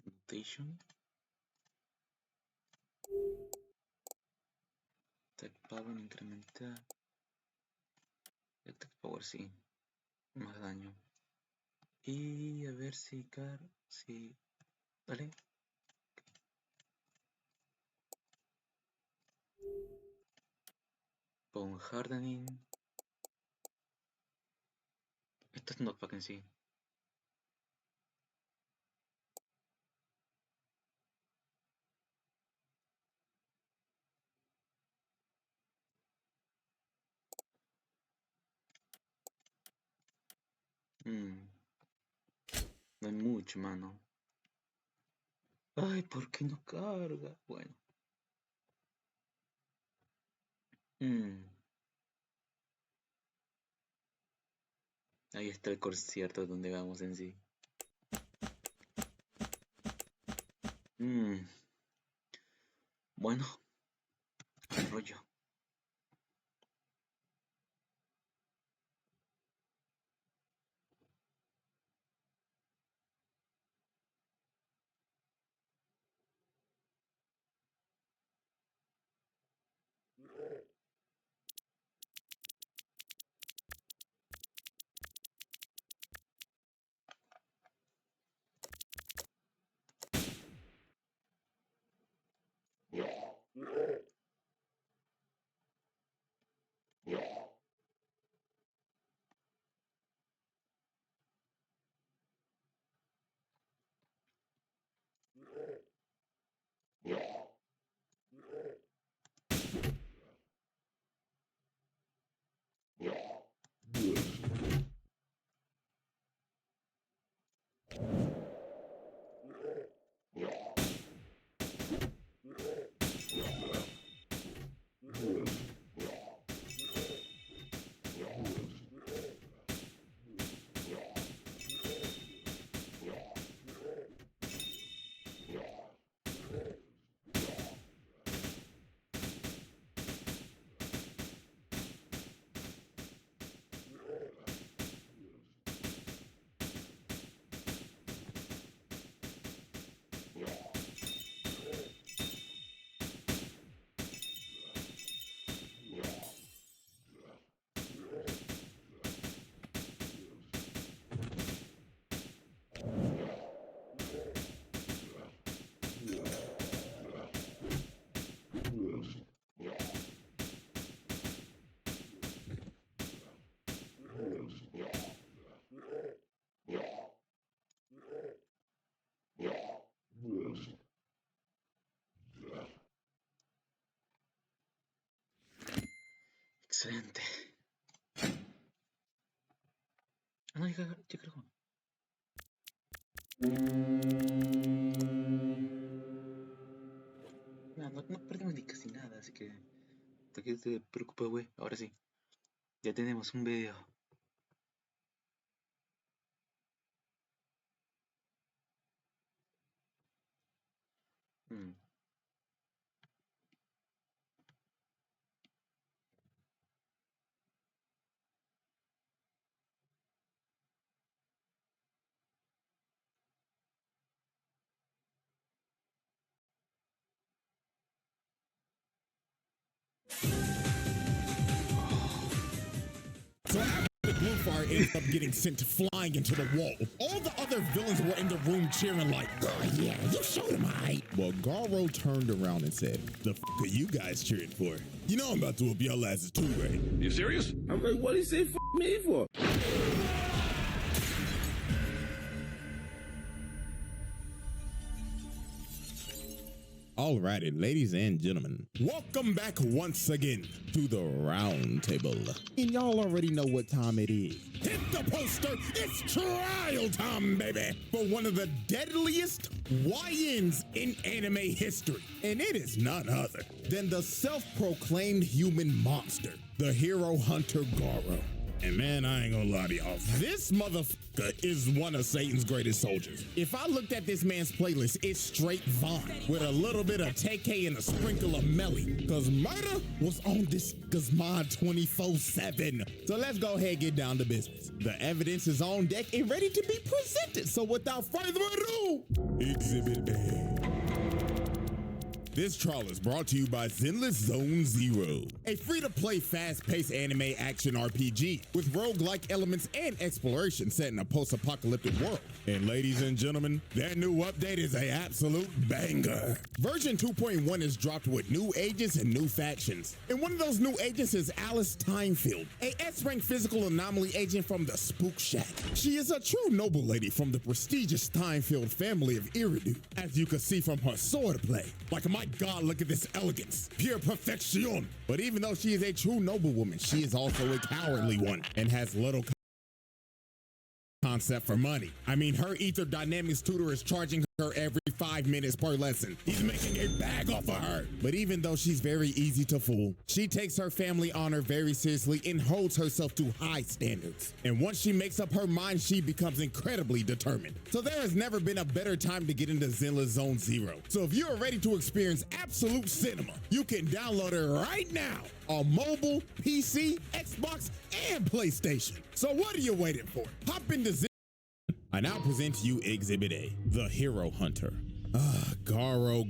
Mutation. Attack power incrementar. Attack power sí. Más daño. Y a ver si si. Vale. Con hardening. Esto es knockback en sí. No hay mucho, mano. Ay, ¿por qué no carga? Bueno. Ahí está el concierto donde vamos en sí. Bueno. Rollo. Excelente. Ah, no, ya creo. No perdemos ni casi nada, así que... ¿De qué te preocupes, güey? Ahora sí. Ya tenemos un video. blue fire ends up getting sent flying into the wall. All the other villains were in the room cheering like, oh yeah, you showed him right. Well, Garo turned around and said, the f are you guys cheering for? You know I'm about to whoop y'all asses too, right? You serious? I'm like, what did he say f me for? Alrighty, ladies and gentlemen, welcome back once again to the round table. And y'all already know what time it is. Hit the poster, it's trial time, baby, for one of the deadliest YNs in anime history. And it is none other than the self-proclaimed human monster, the hero hunter Garo. And man, I ain't gonna lie to y'all, this motherfucker is one of Satan's greatest soldiers. If I looked at this man's playlist, it's straight Vaughn with a little bit of TK and a sprinkle of Melly, cause murder was on this nigga's mind 24/7. So let's go ahead and get down to business. The evidence is on deck and ready to be presented. So without further ado, Exhibit A. This trial is brought to you by Zenless Zone Zero, a free-to-play, fast-paced anime action RPG with roguelike elements and exploration set in a post-apocalyptic world. And ladies and gentlemen, their new update is an absolute banger. Version 2.1 is dropped with new agents and new factions. And one of those new agents is Alice Timefield, a S-rank physical anomaly agent from the Spook Shack. She is a true noble lady from the prestigious Timefield family of Iridu, as you can see from her sword play. Like, my God, look at this elegance, pure perfection. But even though she is a true noblewoman, she is also a cowardly one and has little concept for money. I mean, her Ether Dynamics tutor is charging her every 5 minutes per lesson. He's making a bag off of her. But even though she's very easy to fool, she takes her family honor very seriously and holds herself to high standards. And once she makes up her mind, she becomes incredibly determined. So there has never been a better time to get into Zenless Zone Zero. So if you are ready to experience absolute cinema, you can download it right now on mobile, PC, Xbox, and PlayStation. So what are you waiting for? Hop into I now present to you Exhibit A, the Hero Hunter. Garo.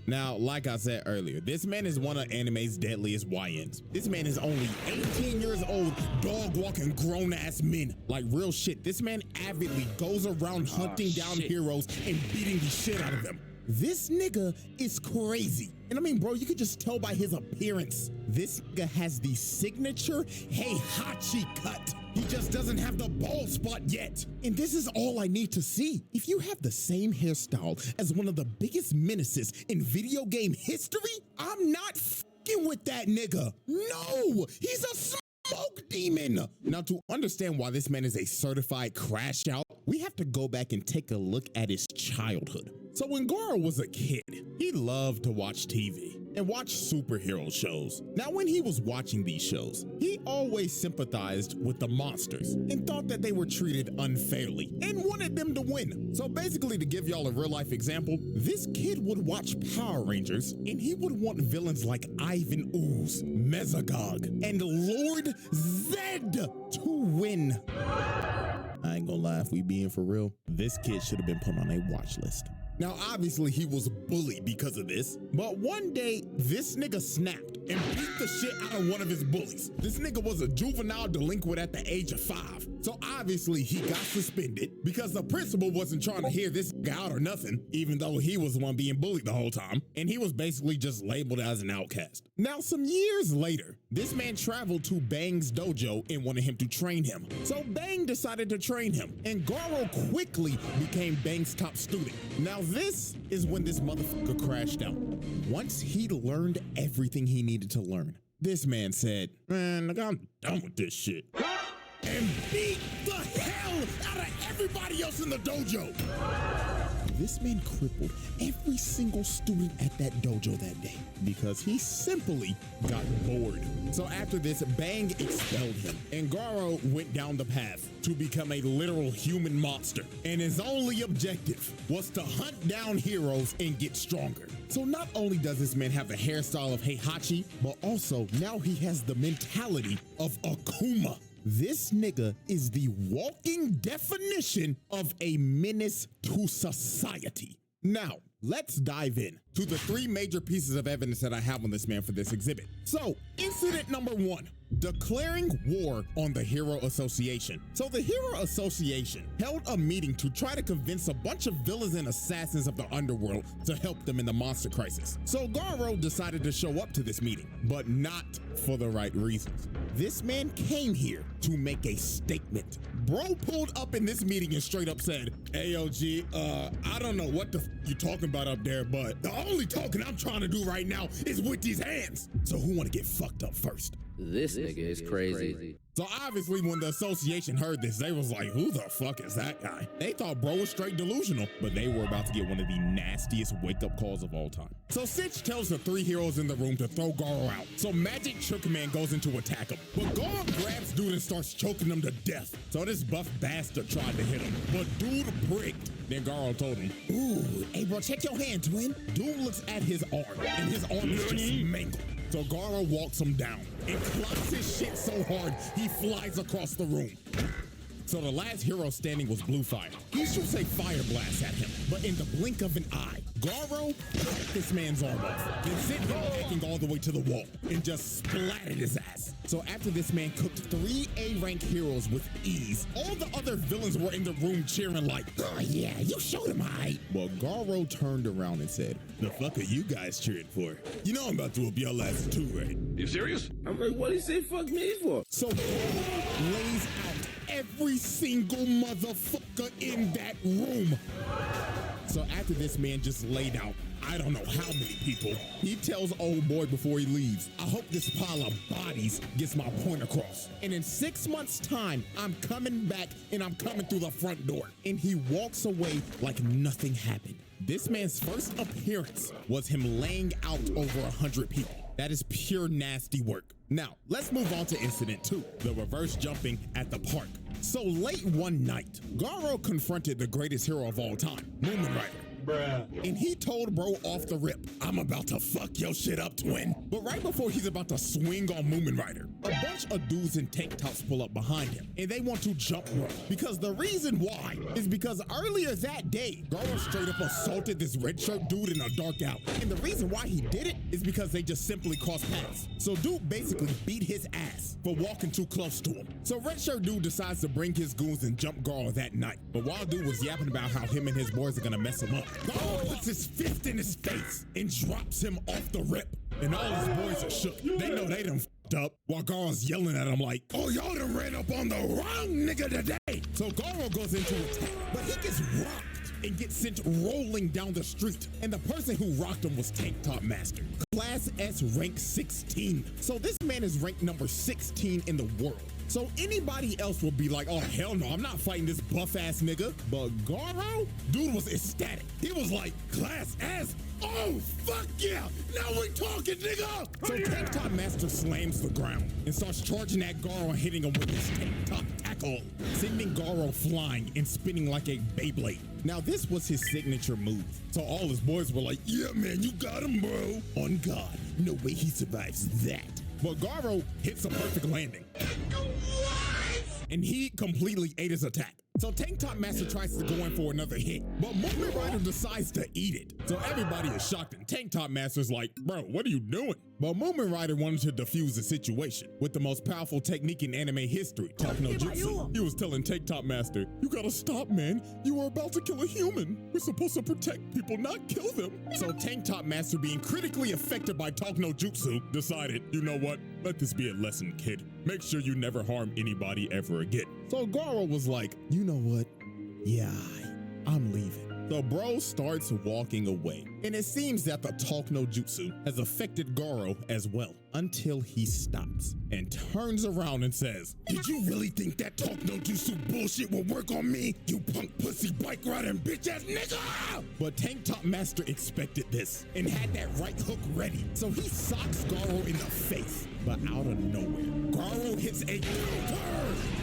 Now, like I said earlier, this man is one of anime's deadliest YNs. This man is only 18 years old, dog-walking grown-ass men. Like, real shit, this man avidly goes around hunting down heroes and beating the shit out of them. This nigga is crazy. And I mean, bro, you could just tell by his appearance. This nigga has the signature Heihachi cut. He just doesn't have the bald spot yet. And this is all I need to see. If you have the same hairstyle as one of the biggest menaces in video game history, I'm not fucking with that nigga. No, he's a smoke demon. Now, to understand why this man is a certified crash out, we have to go back and take a look at his childhood. So when Garo was a kid, he loved to watch TV and watch superhero shows. Now, when he was watching these shows, he always sympathized with the monsters and thought that they were treated unfairly and wanted them to win. So basically, to give y'all a real life example, this kid would watch Power Rangers and he would want villains like Ivan Ooze, Mesogog, and Lord Zed to win. I ain't gonna lie, if we being for real, this kid should have been put on a watch list. Now, obviously, he was bullied because of this, but one day, this nigga snapped and beat the shit out of one of his bullies. This nigga was a juvenile delinquent at the age of 5. So obviously, he got suspended because the principal wasn't trying to hear this guy out or nothing, even though he was the one being bullied the whole time, and he was basically just labeled as an outcast. Now, some years later, this man traveled to Bang's dojo and wanted him to train him. So Bang decided to train him, and Garo quickly became Bang's top student. Now, this is when this motherfucker crashed out. Once he learned everything he needed to learn, this man said, man, look, I'm done with this shit. And beat the hell out of everybody else in the dojo. This man crippled every single student at that dojo that day because he simply got bored. So after this, Bang expelled him, and Garo went down the path to become a literal human monster. And his only objective was to hunt down heroes and get stronger. So not only does this man have the hairstyle of Heihachi, but also now he has the mentality of Akuma. This nigga is the walking definition of a menace to society. Now, let's dive in to the 3 major pieces of evidence that I have on this man for this exhibit. So, Incident number 1. Declaring war on the Hero Association. So the Hero Association held a meeting to try to convince a bunch of villains and assassins of the underworld to help them in the monster crisis. So Garo decided to show up to this meeting, but not for the right reasons. This man came here to make a statement. Bro pulled up in this meeting and straight up said, AOG, I don't know what the you talking about up there, but the only talking I'm trying to do right now is with these hands. So who want to get fucked up first? This nigga is crazy. So obviously when the association heard this, they was like, who the fuck is that guy? They thought bro was straight delusional, but they were about to get one of the nastiest wake-up calls of all time. So Sitch tells the 3 heroes in the room to throw Garo out. So Magic Trick Man goes in to attack him, but Garo grabs dude and starts choking him to death. So this buff bastard tried to hit him, but dude bricked. Then Garo told him, ooh, hey bro, check your hand, twin. Dude looks at his arm, and his arm is just mangled. So Garo walks him down and clocks his shit so hard, he flies across the room. So the last hero standing was Bluefire. He shoots a fire blast at him, but in the blink of an eye, Garo cut this man's arm off, then sent him hacking all the way to the wall and just splattered his ass. So after this man cooked 3 A-rank heroes with ease, all the other villains were in the room cheering like, oh yeah, you showed him high. Well, Garo turned around and said, the fuck are you guys cheering for? You know I'm about to whoop your ass too, right? You serious? I'm like, what did he say fuck me for? So Garo lays out every single motherfucker in that room. So after this man just laid out I don't know how many people, he tells old boy before he leaves, I hope this pile of bodies gets my point across. And in 6 months' time, I'm coming back and I'm coming through the front door. And he walks away like nothing happened. This man's first appearance was him laying out over 100 people. That is pure nasty work. Now, let's move on to incident 2, the reverse jumping at the park. So late one night, Garo confronted the greatest hero of all time, Moomin Rider. Bruh. And he told bro off the rip, I'm about to fuck your shit up, twin. But right before he's about to swing on Moomin Rider, a bunch of dudes in tank tops pull up behind him and they want to jump bro. Because the reason why is because earlier that day, Garo straight up assaulted this red shirt dude in a dark alley. And the reason why he did it is because they just simply crossed paths. So dude basically beat his ass for walking too close to him. So red shirt dude decides to bring his goons and jump Garo that night. But while dude was yapping about how him and his boys are gonna mess him up, Garo puts his fist in his face and drops him off the rip. And all his boys are shook. They know they done f***ed up while Garo's yelling at him like, oh, y'all done ran up on the wrong nigga today. So Garo goes into attack, but he gets rocked and gets sent rolling down the street. And the person who rocked him was Tank Top Master, Class S rank 16. So this man is ranked number 16 in the world. So anybody else will be like, oh, hell no, I'm not fighting this buff-ass nigga. But Garo, dude was ecstatic. He was like, Class S? Oh, fuck yeah! Now we talking, nigga! So Tank Top Master slams the ground and starts charging at Garo and hitting him with his Tank Top tackle, sending Garo flying and spinning like a Beyblade. Now, this was his signature move. So all his boys were like, yeah, man, you got him, bro. On God, no way he survives that. But Garo hits a perfect landing. And he completely ate his attack. So Tank Top Master tries to go in for another hit, but Moomin Rider decides to eat it. So everybody is shocked and Tank Top Master's like, bro, what are you doing? But Moomin Rider wanted to defuse the situation with the most powerful technique in anime history, Talk No Jutsu. He was telling Tank Top Master, you gotta stop, man. You are about to kill a human. We're supposed to protect people, not kill them. So Tank Top Master, being critically affected by Talk No Jutsu, decided, you know what? Let this be a lesson, kid. Make sure you never harm anybody ever again. So Garo was like, you know what? Yeah, I'm leaving. So bro starts walking away. And it seems that the Talk No Jutsu has affected Garo as well, until he stops and turns around and says, did you really think that Talk No Jutsu bullshit will work on me, you punk pussy bike riding bitch ass nigga? But Tank Top Master expected this and had that right hook ready. So he socks Garo in the face, but out of nowhere, Garo hits a counter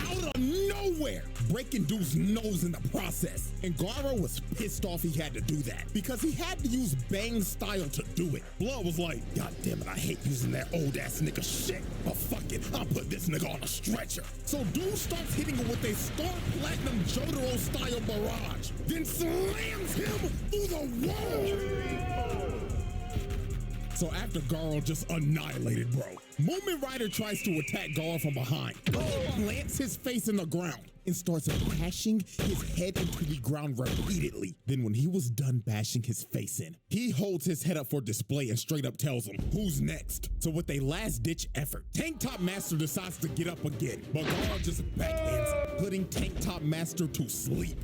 out of nowhere, breaking dude's nose in the process. And Garo was pissed off he had to do that because he had to use Bang style to do it. Blood was like, God damn it, I hate using that old ass nigga shit. But fuck it, I'll put this nigga on a stretcher. So dude starts hitting him with a Star Platinum Jotaro style barrage, then slams him through the wall. So after Garo just annihilated bro, Moomin Rider tries to attack Garo from behind. Garo plants his face in the ground and starts bashing his head into the ground repeatedly. Then when he was done bashing his face in, he holds his head up for display and straight up tells him, who's next? So with a last ditch effort, Tank Top Master decides to get up again, but Garo just backhands him, putting Tank Top Master to sleep.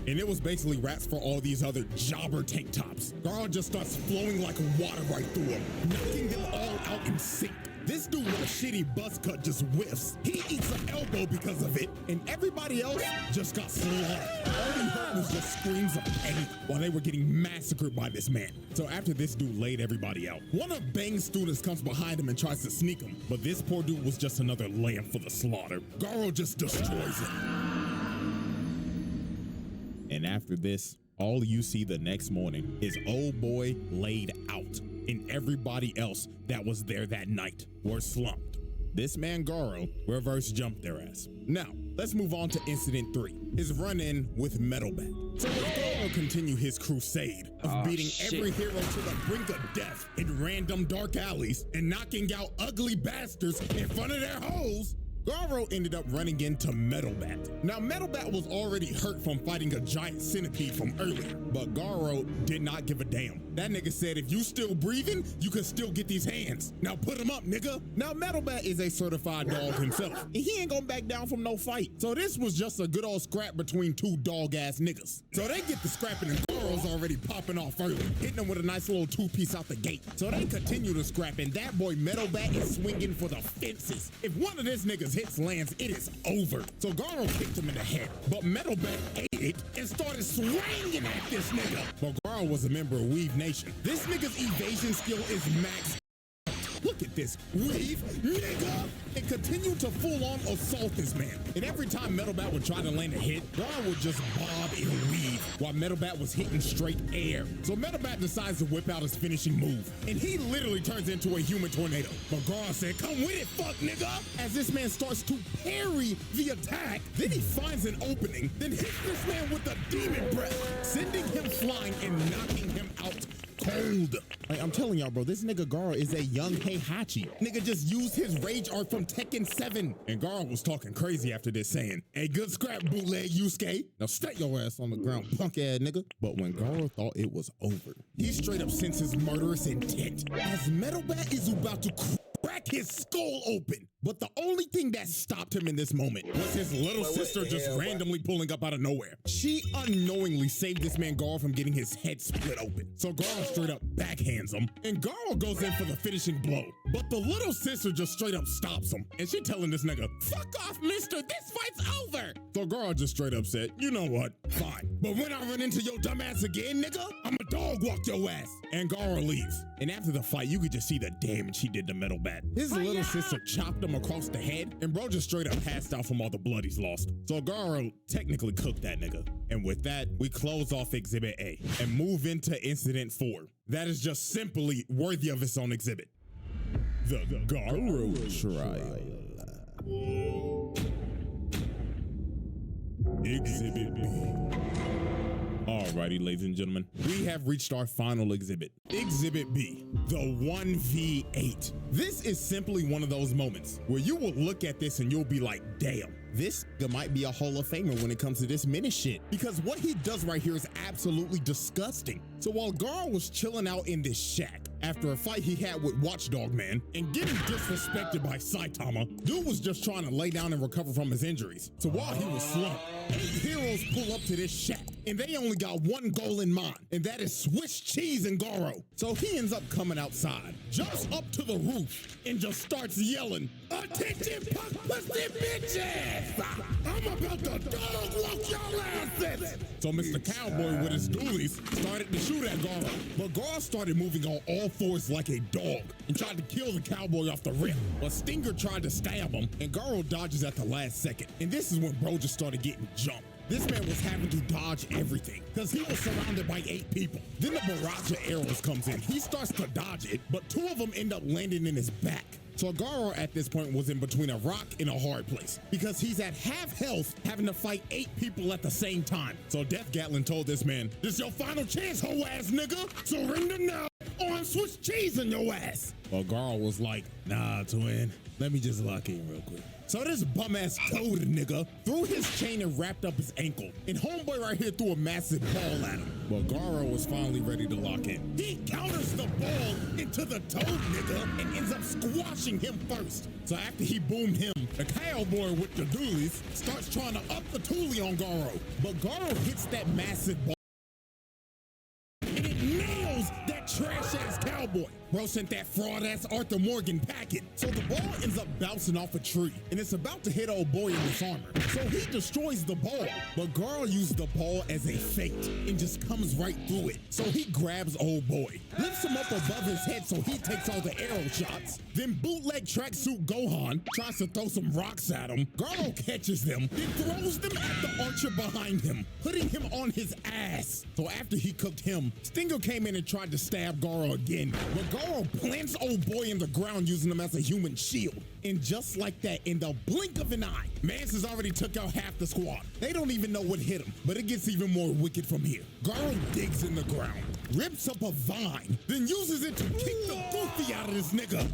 And it was basically raps for all these other jobber tank tops. Garo just starts flowing like water right through them, knocking them all out in sync. This dude with a shitty buzz cut just whiffs. He eats an elbow because of it, and everybody else just got slaughtered. All he heard was just screams of pain while they were getting massacred by this man. So after this dude laid everybody out, one of Bang's students comes behind him and tries to sneak him, but this poor dude was just another lamb for the slaughter. Garo just destroys him. And after this, all you see the next morning is old boy laid out, and everybody else that was there that night were slumped. This man Garo reverse jumped their ass. Now, let's move on to incident 3, his run-in with Metal Bat. So as Garo continue his crusade of beating every hero to the brink of death in random dark alleys and knocking out ugly bastards in front of their hoes, Garo ended up running into Metal Bat. Now, Metal Bat was already hurt from fighting a giant centipede from earlier, but Garo did not give a damn. That nigga said, if you still breathing, you can still get these hands. Now put him up, nigga. Now, Metal Bat is a certified dog himself, and he ain't gonna back down from no fight. So this was just a good old scrap between two dog-ass niggas. So they get the scrapping, and Garo's already popping off early, hitting them with a nice little 2-piece out the gate. So they continue to scrap, and that boy Metal Bat is swinging for the fences. If one of this niggas hits lands, it is over. So Garo kicked him in the head, but Metal Bat ate it and started swinging at this nigga. But Garo was a member of Weave Nation. This nigga's evasion skill is max. Look at this, weave, nigga, and continue to full-on assault this man. And every time Metal Bat would try to land a hit, Garo would just bob and weave while Metal Bat was hitting straight air. So Metal Bat decides to whip out his finishing move, and he literally turns into a human tornado. But Garo said, come with it, fuck nigga, as this man starts to parry the attack. Then he finds an opening, then hits this man with the demon breath, sending him flying and knocking him out cold. Like, I'm telling y'all, bro, this nigga Garo is a young Heihachi. Nigga just used his rage art from Tekken 7. And Garo was talking crazy after this, saying, hey, good scrap, bootleg Yusuke. Now stay your ass on the ground, punk ass nigga. But when Garo thought it was over, he straight up senses murderous intent as Metal Bat is about to crack his skull open. But the only thing that stopped him in this moment was his little sister just randomly pulling up out of nowhere. She unknowingly saved this man Garo from getting his head split open. So Garo straight up backhands him, and Garo goes in for the finishing blow. But the little sister just straight up stops him, and she telling this nigga, fuck off, mister, this fight's over. So Garo just straight up said, you know what, fine. But when I run into your dumb ass again, nigga, I'ma dog walk your ass. And Garo leaves. And after the fight, you could just see the damage he did to Metal Bat. His little sister chopped him across the head, and bro just straight up passed out from all the blood he's lost. So Garo technically cooked that nigga. And with that, we close off Exhibit A and move into Incident 4. That is just simply worthy of its own exhibit. The Garo Trial. Exhibit B. Alrighty, ladies and gentlemen, we have reached our final exhibit. Exhibit B, the 1v8. This is simply one of those moments where you will look at this and you'll be like, damn, this might be a Hall of Famer when it comes to this menace shit. Because what he does right here is absolutely disgusting. So while Garo was chilling out in this shack after a fight he had with Watchdog Man and getting disrespected by Saitama, dude was just trying to lay down and recover from his injuries. So while he was slumped, 8 heroes pull up to this shack and they only got one goal in mind, and that is Swiss cheese and Garo. So he ends up coming outside, jumps up to the roof, and just starts yelling, attention punk pussy bitches! I'm about to dog walk your asses! So Mr. Cowboy with his dualies started to shoot at Garo, but Garo started moving on all fours like a dog and tried to kill the cowboy off the rip. But Stinger tried to stab him, and Garo dodges at the last second. And this is when bro just started getting jumped. This man was having to dodge everything because he was surrounded by 8 people. Then the barrage of arrows comes in. He starts to dodge it, but 2 of them end up landing in his back. So Garo at this point was in between a rock and a hard place because he's at half health having to fight 8 people at the same time. So Death Gatlin told this man, this your final chance, hoe ass nigga, surrender now. orange Swiss cheese in your ass. Well, Garl was like, nah, twin, let me just lock in real quick. So this bum-ass toad nigga threw his chain and wrapped up his ankle. And homeboy right here threw a massive ball at him. Well, Garo was finally ready to lock in. He counters the ball into the toad nigga and ends up squashing him first. So after he boomed him, the cowboy with the doolies starts trying to up the toolie on Garo. But Garo hits that massive ball and it nails that trash-ass cowboy. Bro sent that fraud-ass Arthur Morgan packet. So the ball ends up bouncing off a tree, and it's about to hit old boy in his armor. So he destroys the ball, but Garl used the ball as a feint and just comes right through it. So he grabs old boy, lifts him up above his head so he takes all the arrow shots. Then bootleg tracksuit Gohan tries to throw some rocks at him. Garl catches them, then throws them at the archer behind him, putting him on his ass. So after he cooked him, Stinger came in and tried to stab Garl again, but Garl plants old boy in the ground using him as a human shield. And just like that, in the blink of an eye, Mance has already took out half the squad. They don't even know what hit him, but it gets even more wicked from here. Garl digs in the ground, rips up a vine, then uses it to kick the goofy out of this nigga.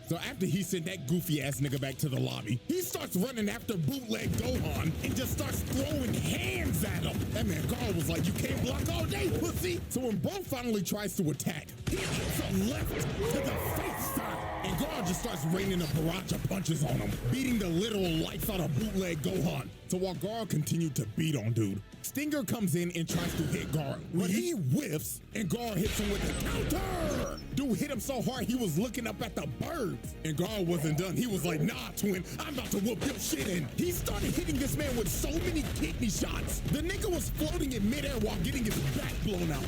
So after he sent that goofy ass nigga back to the lobby, he starts running after bootleg Gohan and just starts throwing hands at him. That man Garl was like, you can't block all day, pussy. So when Bro finally tries to attack, he hits a left to the face side. And Garl just starts raining a barrage of punches on him, beating the literal life out of bootleg Gohan. So while Garl continued to beat on dude, Stinger comes in and tries to hit Garl, but he whiffs and Garl hits him with the counter. Dude hit him so hard he was looking up at the birds. And Garl wasn't done. He was like, nah, twin, I'm about to whoop your shit in. He started hitting this man with so many kidney shots. The nigga was floating in midair while getting his back blown out.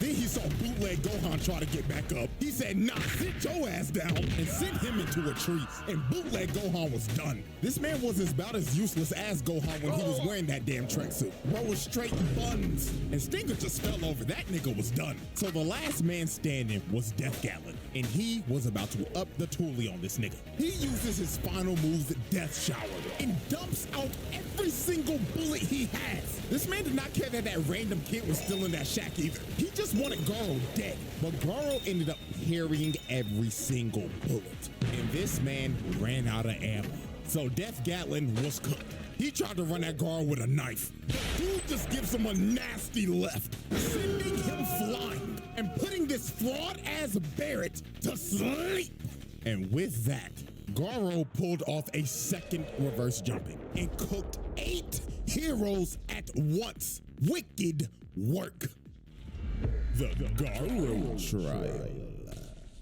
Then he saw bootleg Gohan try to get back up. He said, nah, sit your ass down, and sent him into a tree, and bootleg Gohan was done. This man was about as useless as Gohan when he was wearing that damn tracksuit. Bro was straight buns, and Stinger just fell over. That nigga was done. So the last man standing was Death Gatlin, and he was about to up the toolie on this nigga. He uses his final move, the Death Shower, and dumps out every single bullet he has. This man did not care that that random kid was still in that shack either. He just wanted Garo dead, but Garo ended up parrying every single bullet, and this man ran out of ammo. So Death Gatlin was cooked. He tried to run at Garo with a knife. The dude just gives him a nasty left, sending him flying and putting this fraud-ass Barrett to sleep. And with that, Garo pulled off a second reverse jumping and cooked 8 heroes at once. Wicked work. The Garo trial.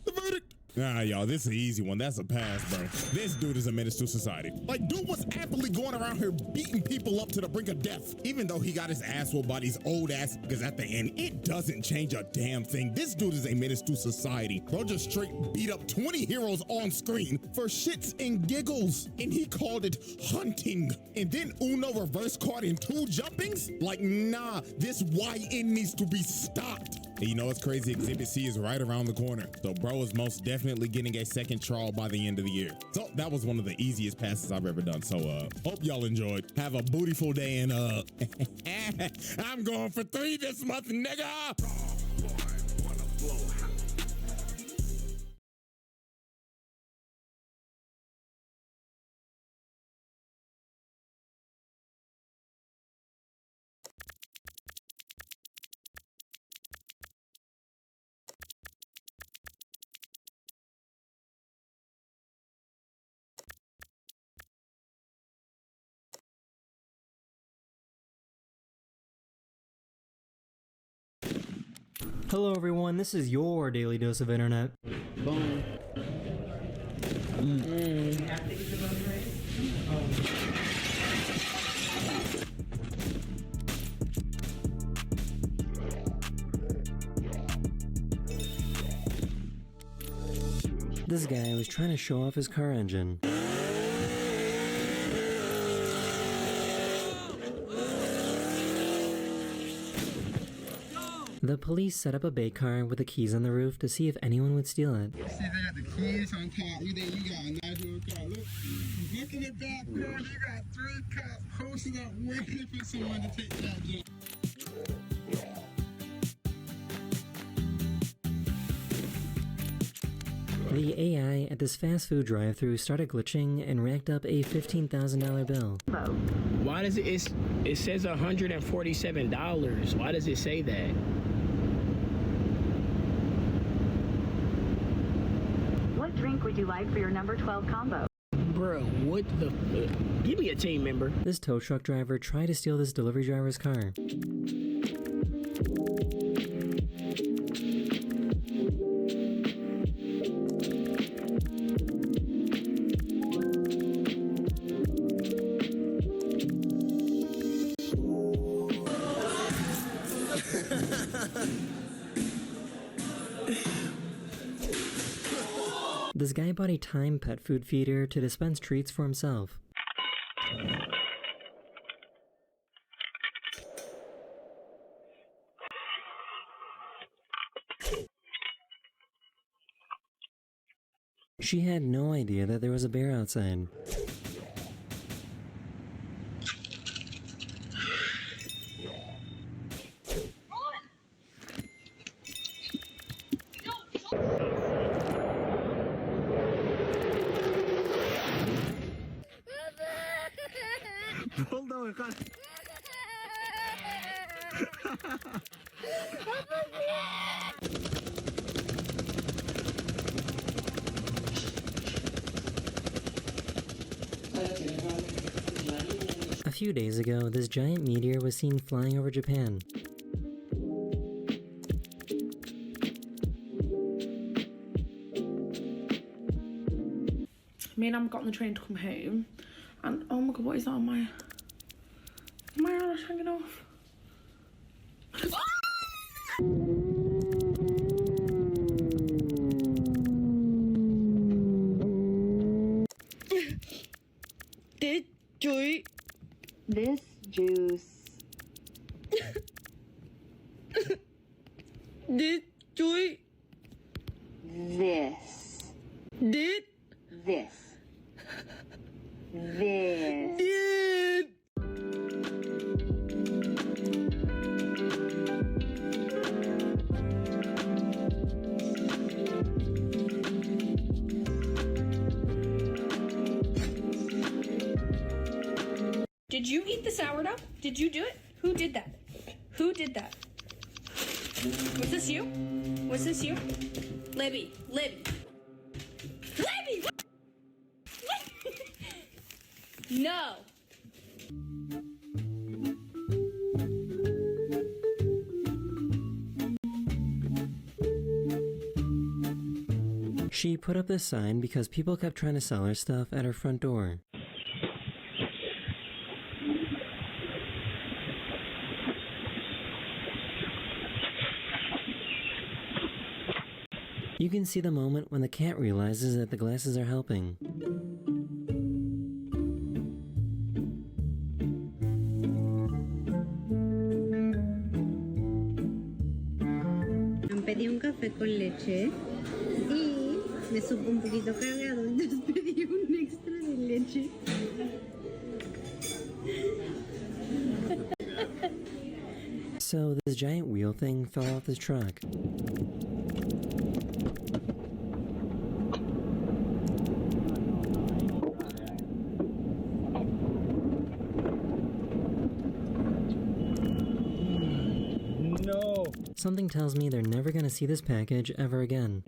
The verdict. Nah, y'all, this is an easy one. That's a pass, bro. This dude is a menace to society. Like, dude was happily going around here beating people up to the brink of death, even though he got his ass whooped by these old ass, because at the end, it doesn't change a damn thing. This dude is a menace to society. Bro just straight beat up 20 heroes on screen for shits and giggles, and he called it hunting. And then Uno reverse card in 2 jumpings? Like, nah, this YN needs to be stopped. And you know what's crazy? Exhibit C is right around the corner. So bro is most definitely getting a second trial by the end of the year. So that was one of the easiest passes I've ever done. So hope y'all enjoyed. Have a bootyful day, and I'm going for 3 this month, nigga. Hello everyone, this is your daily dose of internet. Boom. This guy was trying to show off his car engine. The police set up a bait car with the keys on the roof to see if anyone would steal it. See, they got the keys on top. You got a nice little car. Look in the back corner, you got 3 cops posted up waiting for someone to take that jump. The AI at this fast food drive-thru started glitching and racked up a $15,000 bill. Why does it says $147? Why does it say that? What drink would you like for your number 12 combo? Bro, what the... give me a team member. This tow truck driver tried to steal this delivery driver's car. This guy bought a Time pet food feeder to dispense treats for himself. She had no idea that there was a bear outside. Hold on, God. A few days ago, this giant meteor was seen flying over Japan. Me and Am got on the train to come home, and oh my god, what is that on my... my eyelash hanging off? This juice. This joy. This. Did. This. This. Did. Did you eat the sourdough? Did you do it? Who did that? Who did that? Was this you? Was this you? Libby. Libby. Libby! What? No. She put up this sign because people kept trying to sell her stuff at her front door. You can see the moment when the cat realizes that the glasses are helping. Pedí un café con leche y me supo un poquito cargado, entonces pedí un extra de leche. So this giant wheel thing fell off the truck. No. Something tells me they're never gonna see this package ever again.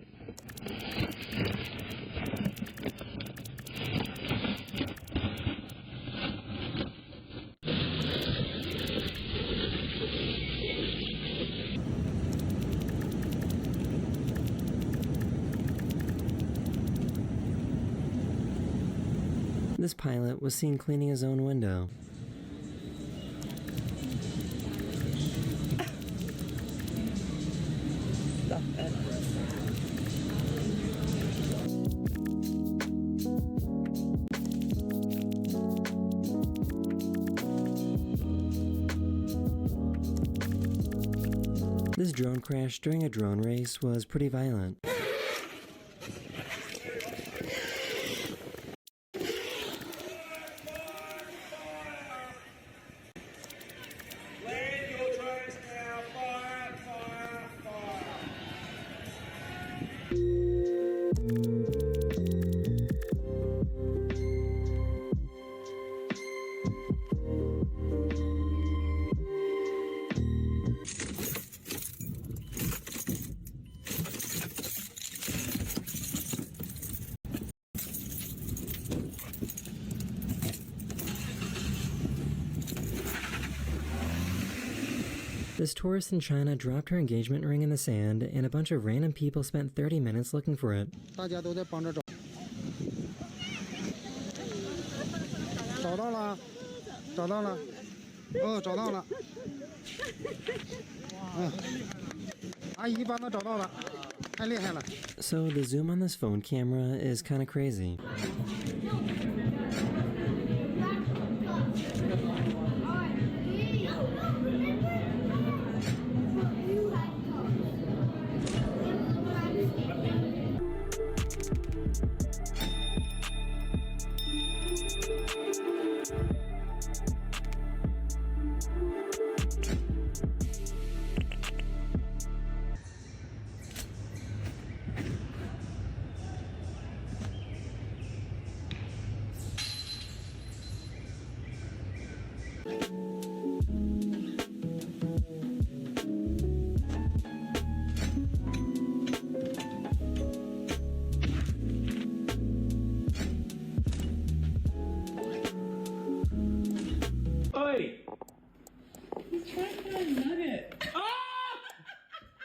This pilot was seen cleaning his own window. This drone crash during a drone race was pretty violent. This tourist in China dropped her engagement ring in the sand, and a bunch of random people spent 30 minutes looking for it. 大家都在帮着找。找到了，找到了，哦，找到了。阿姨帮他找到了，太厉害了。So the zoom on this phone camera is kinda crazy.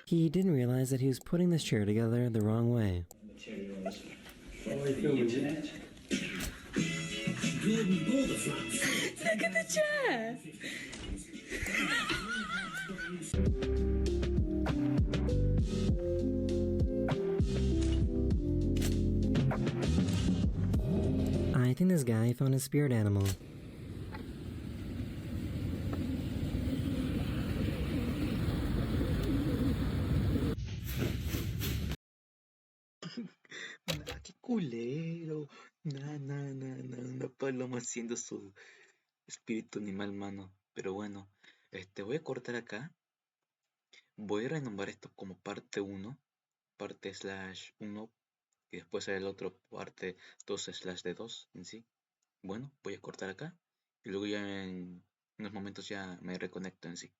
He didn't realize that he was putting this chair together the wrong way. Materials for the internet. Golden butterflies. Look at the chair! I think this guy found his spirit animal. Qué culero. Una paloma haciendo su espíritu animal, mano. Pero bueno, voy a cortar acá. Voy a renombrar esto como parte 1, parte /1, y después el otro parte 2/2 en sí. Bueno, voy a cortar acá y luego ya en unos momentos ya me reconecto en sí.